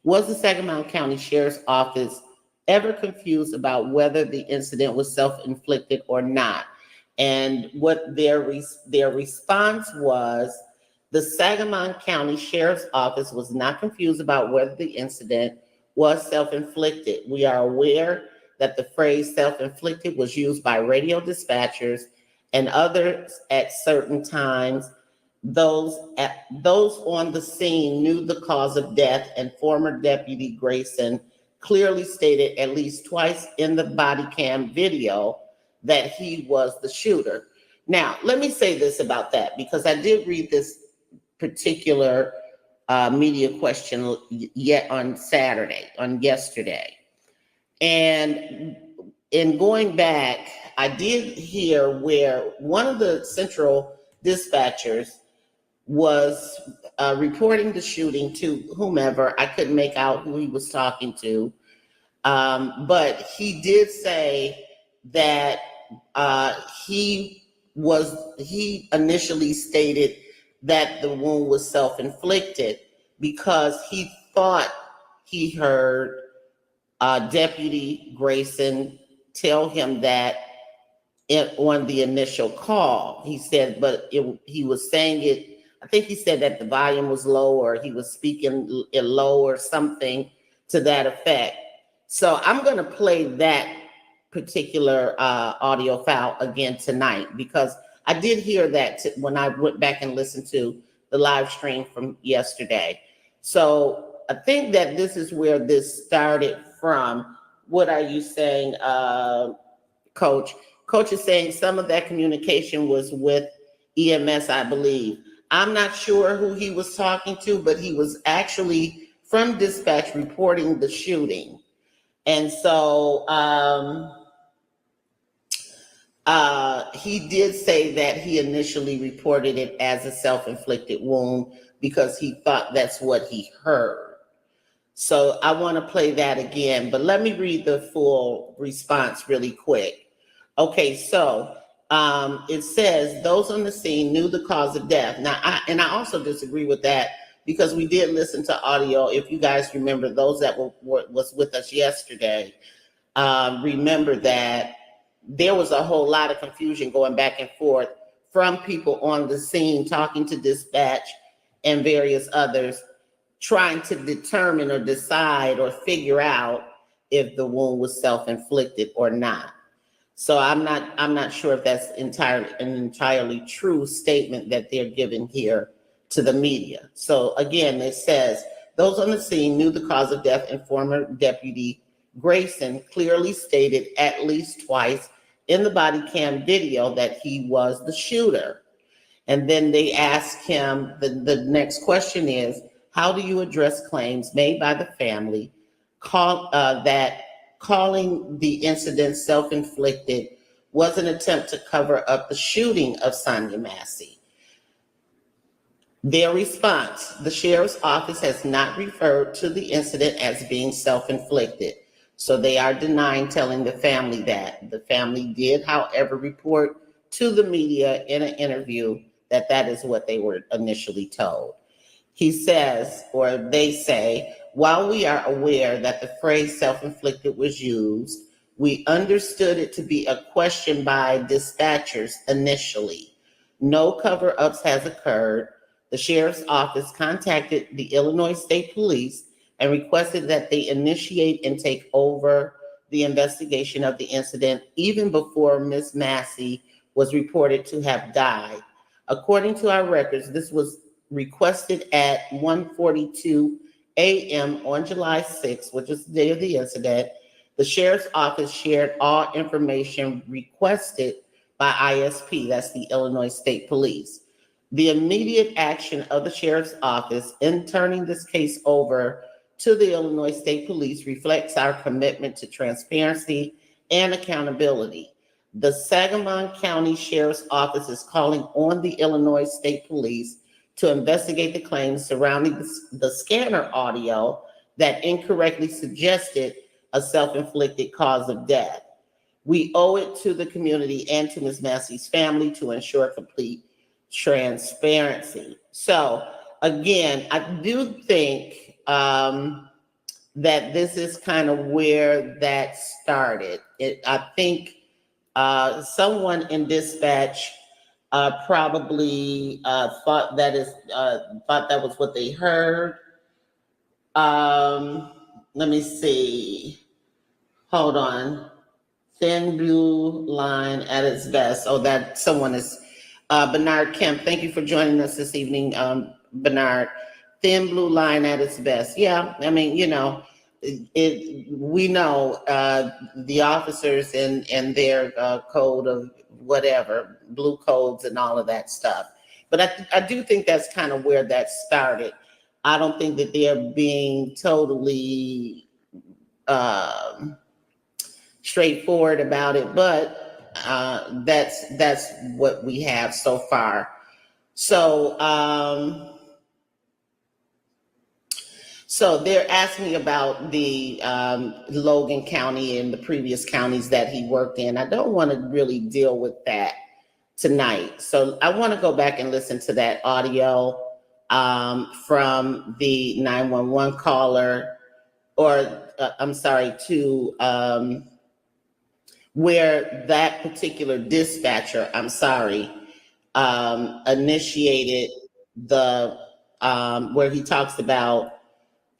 was the Sangamon County Sheriff's Office ever confused about whether the incident was self-inflicted or not? And what their response was, the Sangamon County Sheriff's Office was not confused about whether the incident was self-inflicted. We are aware that the phrase self-inflicted was used by radio dispatchers and others at certain times. Those on the scene knew the cause of death, and former Deputy Grayson clearly stated at least twice in the body cam video that he was the shooter. Now, let me say this about that, because I did read this particular media question yet on yesterday. And in going back, I did hear where one of the central dispatchers was reporting the shooting to whomever. I couldn't make out who he was talking to. But he did say that he initially stated that the wound was self-inflicted because he thought he heard Deputy Grayson tell him that on the initial call. He said, but he was saying it, I think he said that the volume was low, or he was speaking it low or something to that effect. So I'm going to play that particular audio file again tonight, because I did hear that when I went back and listened to the live stream from yesterday. So I think that this is where this started from. What are you saying, Coach? Coach is saying some of that communication was with EMS, I believe. I'm not sure who he was talking to, but he was actually from dispatch reporting the shooting. And so he did say that he initially reported it as a self-inflicted wound because he thought that's what he heard. So I want to play that again, but let me read the full response really quick. Okay, so it says those on the scene knew the cause of death. Now, I also disagree with that because we did listen to audio. If you guys remember, those that was with us yesterday, remember that there was a whole lot of confusion going back and forth from people on the scene talking to dispatch and various others, trying to determine or decide or figure out if the wound was self-inflicted or not. So I'm not sure if that's an entirely true statement that they're giving here to the media. So again, it says, those on the scene knew the cause of death, and former Deputy Grayson clearly stated at least twice in the body cam video that he was the shooter. And then they asked him, the next question is, how do you address claims made by the family that calling the incident self-inflicted was an attempt to cover up the shooting of Sonya Massey? Their response, the sheriff's office has not referred to the incident as being self-inflicted. So they are denying telling the family that. The family did, however, report to the media in an interview that that is what they were initially told. He says, or they say, while we are aware that the phrase self-inflicted was used, we understood it to be a question by dispatchers initially. No cover-ups has occurred. The sheriff's office contacted the Illinois State Police and requested that they initiate and take over the investigation of the incident even before Ms. Massey was reported to have died. According to our records, this was requested at 1:42 a.m. on July 6th, which is the day of the incident. The sheriff's office shared all information requested by ISP, that's the Illinois State Police. The immediate action of the sheriff's office in turning this case over to the Illinois State Police reflects our commitment to transparency and accountability. The Sangamon County Sheriff's Office is calling on the Illinois State Police to investigate the claims surrounding the scanner audio that incorrectly suggested a self-inflicted cause of death. We owe it to the community and to Ms. Massey's family to ensure complete transparency. So again, I do think that this is kind of where that started. I think someone in dispatch probably thought that was what they heard. Let me see. Hold on. Thin blue line at its best. Oh, that someone is Bernard Kemp. Thank you for joining us this evening, Bernard. Thin blue line at its best. Yeah, I mean, you know, we know the officers and their code of whatever, blue codes and all of that stuff. But I do think that's kind of where that started. I don't think that they're being totally straightforward about it, but that's what we have so far. So so they're asking about the Logan County and the previous counties that he worked in. I don't want to really deal with that tonight. So I want to go back and listen to that audio from the 911 caller, or I'm sorry, to where that particular dispatcher, initiated the, where he talks about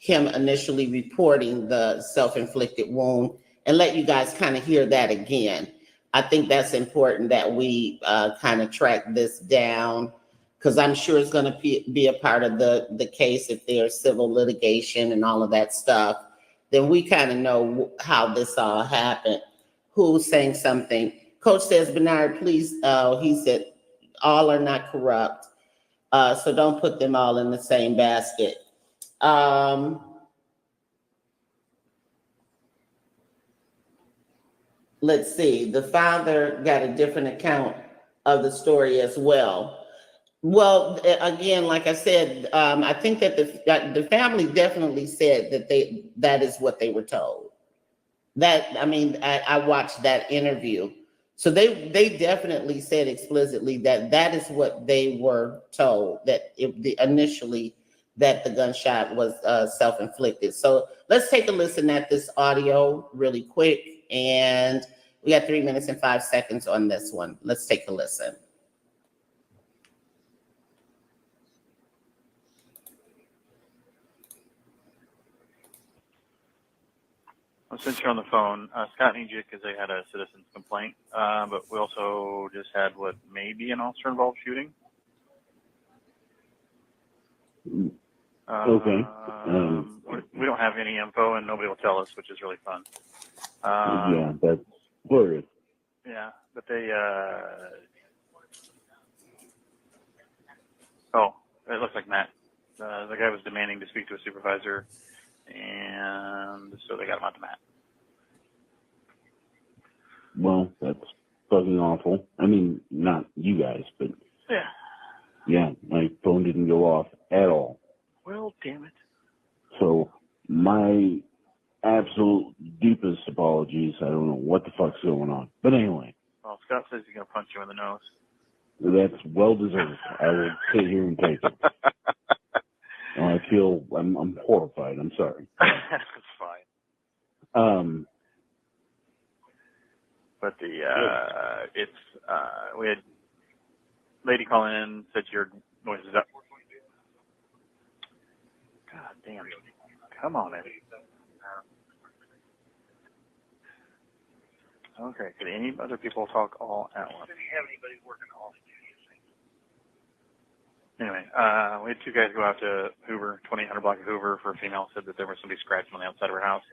him initially reporting the self-inflicted wound, and let you guys kind of hear that again. I think that's important that we kind of track this down, because I'm sure it's going to be a part of the case if there's civil litigation and all of that stuff. Then we kind of know how this all happened. Who's saying something? Coach says, Bernard, please, he said, all are not corrupt. So don't put them all in the same basket. Let's see, the father got a different account of the story as well. Well, again, like I said, I think that the family definitely said that that is what they were told. I watched that interview. So they definitely said explicitly that that is what they were told, that initially that the gunshot was self-inflicted. So let's take a listen at this audio really quick. And we got 3 minutes and 5 seconds on this one. Let's take a listen. Well, since you're on the phone, Scott needs you because they had a citizen's complaint, but we also just had what may be an officer-involved shooting. Okay. We don't have any info, and nobody will tell us, which is really fun. Yeah, that's glorious. Yeah, but they, oh, it looks like Matt. The guy was demanding to speak to a supervisor, and so they got him out to Matt. Well, that's fucking awful. I mean, not you guys, but yeah, my phone didn't go off at all. Well, damn it. So my absolute deepest apologies. I don't know what the fuck's going on. But anyway. Well, Scott says he's going to punch you in the nose. That's well deserved. I will sit here and take it. I feel I'm horrified. I'm sorry. That's fine. But we had lady call in, said your noise is up. God damn it. Come on, Eddie. Okay, could any other people talk all at once? Anyway, we had two guys go out to Hoover, 2800 block of Hoover, for a female, said that there was somebody scratching on the outside of her house.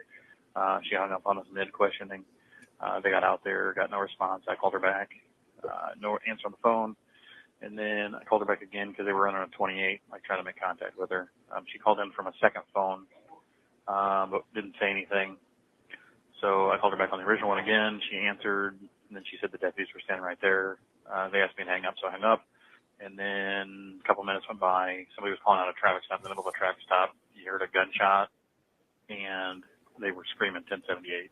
She hung up on us mid-questioning. They got out there, got no response. I called her back, no answer on the phone. And then I called her back again because they were running on 28, like trying to make contact with her. She called in from a second phone, but didn't say anything. So I called her back on the original one again. She answered, and then she said the deputies were standing right there. They asked me to hang up, so I hung up. And then a couple minutes went by. Somebody was calling out a traffic stop in the middle of a traffic stop. You heard a gunshot, and they were screaming 1078.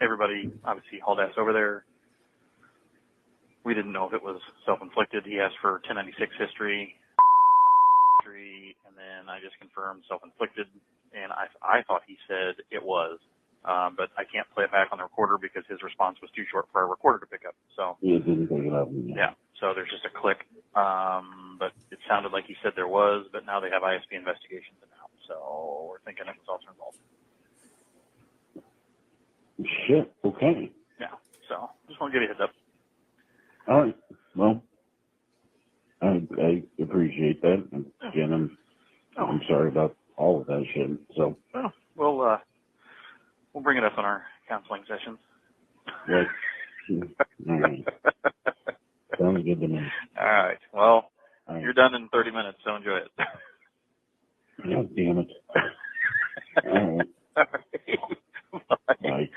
Everybody obviously hauled ass over there. We didn't know if it was self-inflicted. He asked for 1096 history, and then I just confirmed self-inflicted, and I thought he said it was, but I can't play it back on the recorder because his response was too short for our recorder to pick up. So it didn't pick it up. Yeah, so there's just a click, but it sounded like he said there was, but now they have ISP investigations now, so we're thinking it was also involved. Shit. Okay. Yeah. So just want to give you a heads up. All right. Well, I appreciate that. Again, I'm sorry about all of that shit. So. Well, we'll bring it up on our counseling sessions. Yes. All right. Sounds good to me. All right. Well, you're done in 30 minutes, so enjoy it. God damn it. All right. All right. Bye.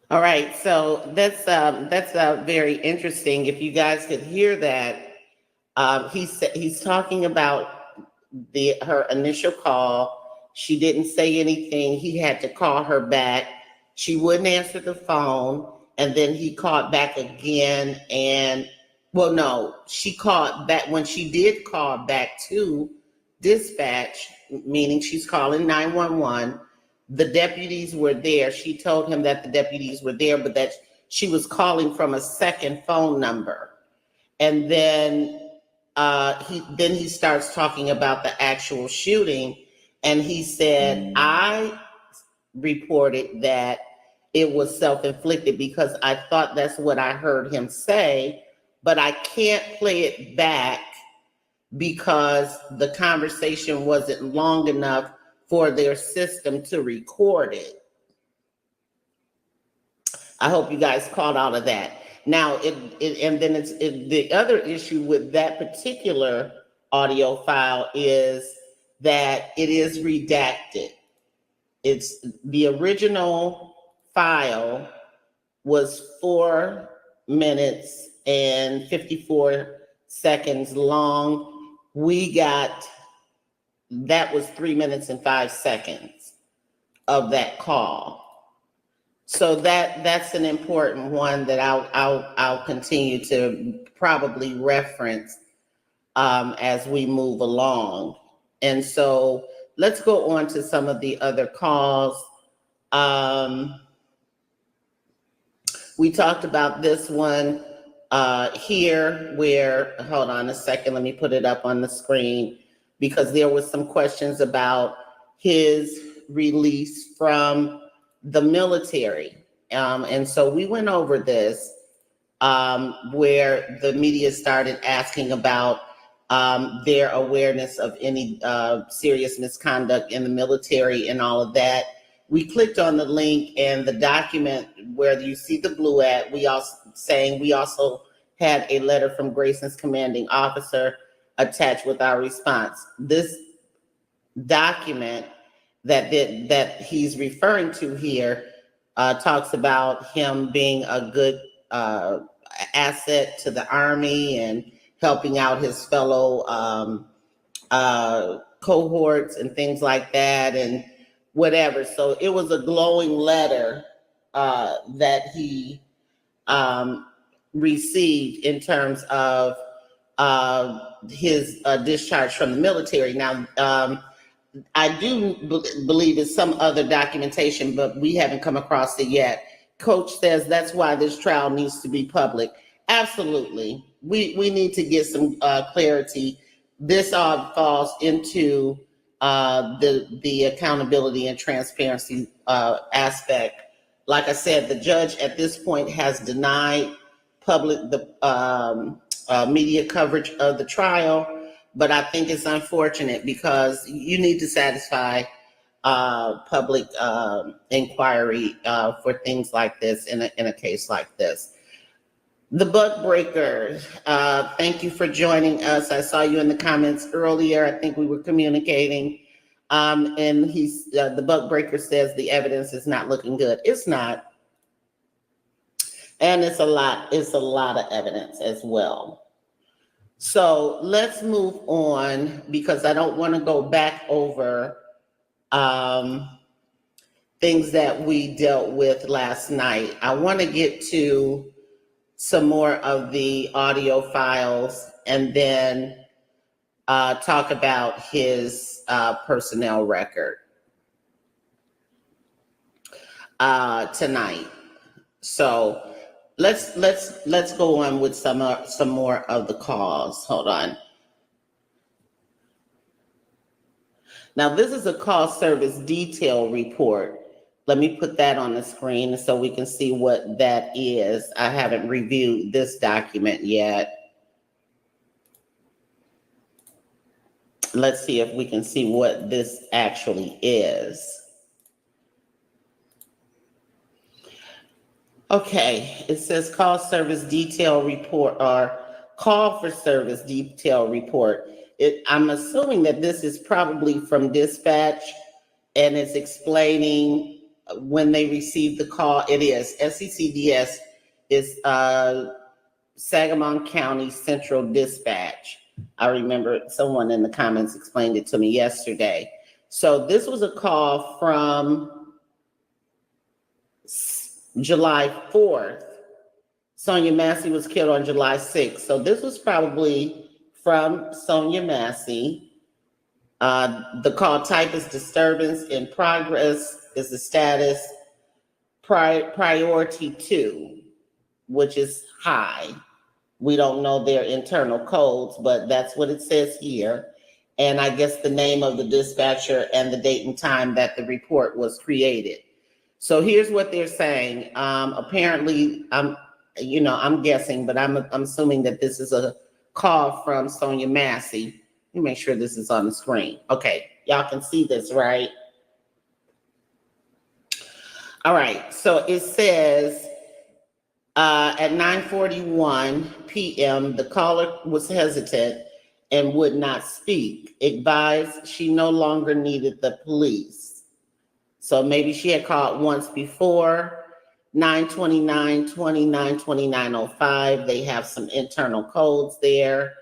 All right, so that's very interesting. If you guys could hear that, he's talking about her initial call. She didn't say anything. He had to call her back. She wouldn't answer the phone, and then he called back again. And well, no, she called back when she did call back to dispatch, meaning she's calling 911. The deputies were there. She told him that the deputies were there, but that she was calling from a second phone number. And then he starts talking about the actual shooting. And he said, I reported that it was self-inflicted because I thought that's what I heard him say, but I can't play it back because the conversation wasn't long enough for their system to record it. I hope you guys caught all of that. Now, the other issue with that particular audio file is that it is redacted. it's the original file was 4 minutes and 54 seconds long. We got, that was 3 minutes and 5 seconds of that call. So that's an important one that I'll continue to probably reference as we move along. And so let's go on to some of the other calls. We talked about this one here where, hold on a second, let me put it up on the screen, because there was some questions about his release from the military. And so we went over this where the media started asking about their awareness of any serious misconduct in the military and all of that. We clicked on the link, and the document where you see the blue at, we also had a letter from Grayson's commanding officer attached with our response. This document that he's referring to here talks about him being a good asset to the Army and helping out his fellow cohorts and things like that and whatever. So it was a glowing letter that he received in terms of his discharge from the military. Now, I do believe it's some other documentation, but we haven't come across it yet. Coach says that's why this trial needs to be public. Absolutely. We need to get some clarity. This all falls into the accountability and transparency aspect. Like I said, the judge at this point has denied the media coverage of the trial, but I think it's unfortunate because you need to satisfy public inquiry for things like this in a case like this. The Buck Breaker, thank you for joining us. I saw you in the comments earlier. I think we were communicating. And the Buck Breaker says the evidence is not looking good. It's not. And it's a lot of evidence as well. So let's move on because I don't want to go back over things that we dealt with last night. I want to get to some more of the audio files and then talk about his personnel record tonight. So let's go on with some more of the calls. Hold on. Now this is a call service detail report. Let me put that on the screen so we can see what that is. I haven't reviewed this document yet. Let's see if we can see what this actually is. Okay, it says call service detail report or call for service detail report. I'm assuming that this is probably from dispatch and it's explaining when they received the call. It is SCCDS is Sangamon County Central Dispatch. I remember someone in the comments explained it to me yesterday. So this was a call from July 4th. Sonya Massey was killed on July 6th. So this was probably from Sonya Massey. The call type is disturbance in progress is the status. Priority 2, which is high. We don't know their internal codes, but that's what it says here. And I guess the name of the dispatcher and the date and time that the report was created. So here's what they're saying. Apparently, I'm guessing, but I'm assuming that this is a call from Sonya Massey. Let me make sure this is on the screen. Okay, y'all can see this, right? All right, so it says at 9:41 p.m., the caller was hesitant and would not speak. Advised she no longer needed the police. So maybe she had called once before. 92920, 92905, they have some internal codes there.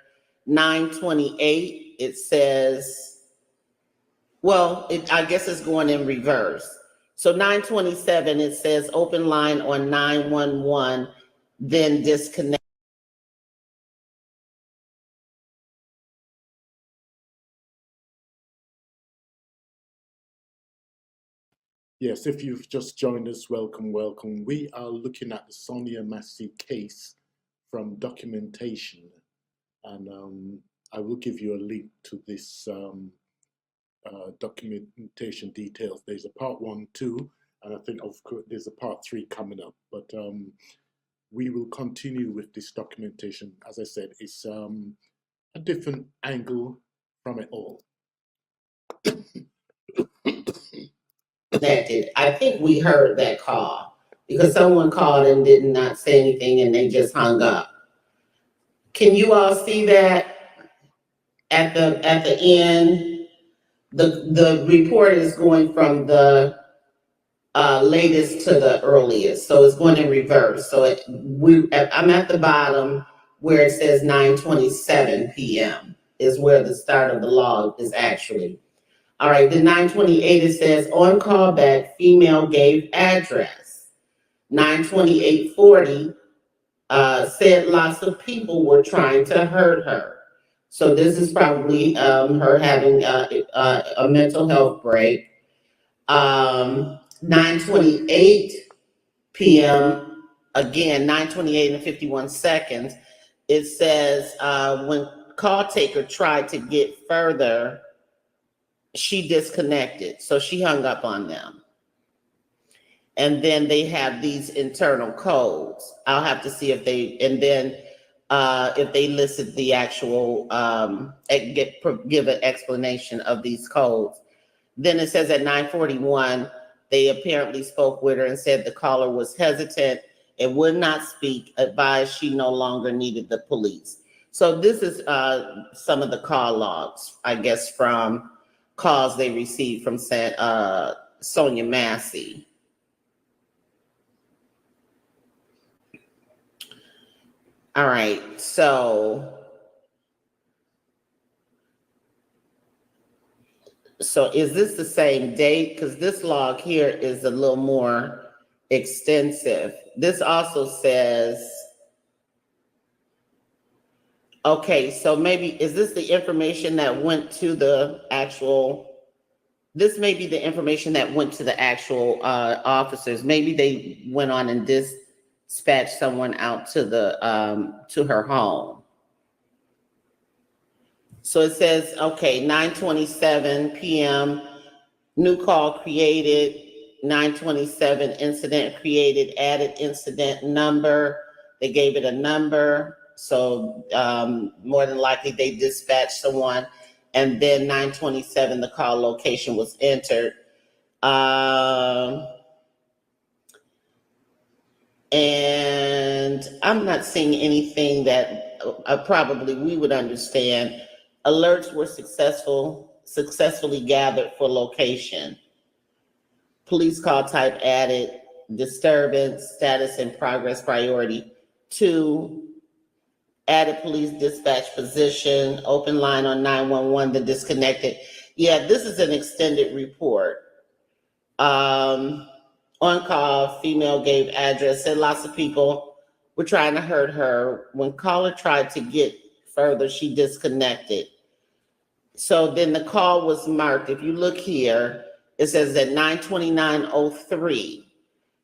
928, it says, well, I guess it's going in reverse. So 927, it says open line on 911, then disconnect. Yes, if you've just joined us, welcome, welcome. We are looking at the Sonya Massey case from documentation, and I will give you a link to this documentation details. There's a part 1, 2, and I think of course there's a part 3 coming up, but we will continue with this documentation. As I said, it's a different angle from it all. Connected. I think we heard that call because someone called and did not say anything and they just hung up. Can you all see that at the end? The report is going from the latest to the earliest, so it's going in reverse. So I'm at the bottom where it says 9:27 p.m. is where the start of the log is actually. All right, the 928, it says on callback, female gave address. 928:40 said lots of people were trying to hurt her. So this is probably her having a mental health break. 9:28 p.m. again, 9:28 and 51 seconds. It says when call taker tried to get further, she disconnected, so she hung up on them. And then they have these internal codes. I'll have to see if they, and then if they listed the actual, give an explanation of these codes. Then it says at 9:41, they apparently spoke with her and said the caller was hesitant and would not speak, advised she no longer needed the police. So this is some of the call logs, I guess, from calls they received from Sonya Massey. All right, so is this the same date? Because this log here is a little more extensive. This also says, okay, so maybe, is this the information that went to the actual, this may be the information that went to the actual officers. Maybe they went on and dispatched someone out to to her home. So it says, okay, 9:27 p.m., new call created, 9:27 incident created, added incident number. They gave it a number. So more than likely they dispatched someone. And then 9:27, the call location was entered. And I'm not seeing anything that probably we would understand. Alerts were successfully gathered for location. Police call type added, disturbance, status in progress, priority 2, added police dispatch position, open line on 911, the disconnected. Yeah, this is an extended report. On call, female gave address, said lots of people were trying to hurt her. When caller tried to get further, she disconnected. So then the call was marked. If you look here, it says at 9:29:03,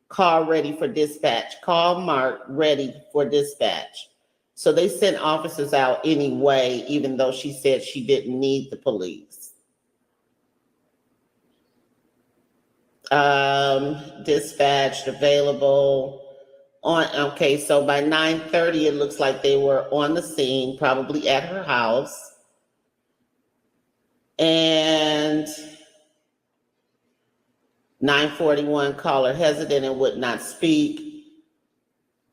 call ready for dispatch. Call marked ready for dispatch. So they sent officers out anyway, even though she said she didn't need the police. Dispatched, available. Okay, so by 9:30, it looks like they were on the scene, probably at her house. And 9:41, caller hesitant and would not speak.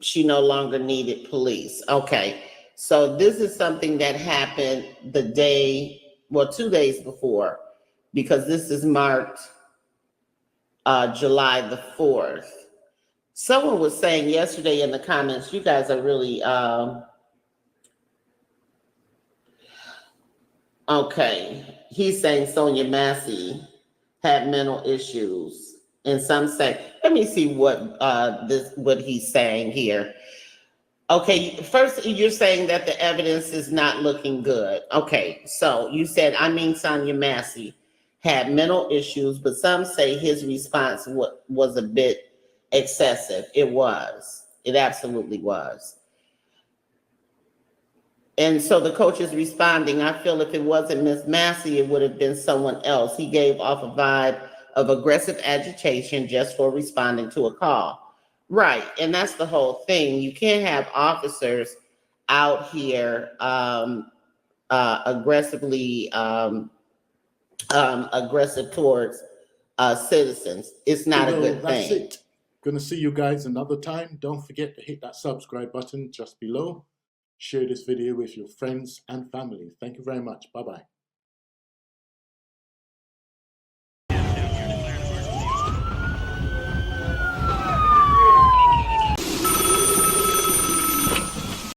She no longer needed police. Okay, so this is something that happened the day, well, 2 days before, because this is marked July the 4th. Someone was saying yesterday in the comments, you guys are really, okay. He's saying Sonya Massey had mental issues. And some say, let me see what he's saying here. Okay, first you're saying that the evidence is not looking good. Okay, so you said, Sonya Massey had mental issues, but some say his response was a bit excessive. It was. It absolutely was. And so the coach is responding, I feel if it wasn't Miss Massey, it would have been someone else. He gave off a vibe of aggressive agitation just for responding to a call. Right, and that's the whole thing. You can't have officers out here aggressively aggressive towards citizens. It's not a good That's thing. it. Gonna see you guys another time. Don't forget to hit that subscribe button just below. Share this video with your friends and family. Thank you very much. Bye-bye.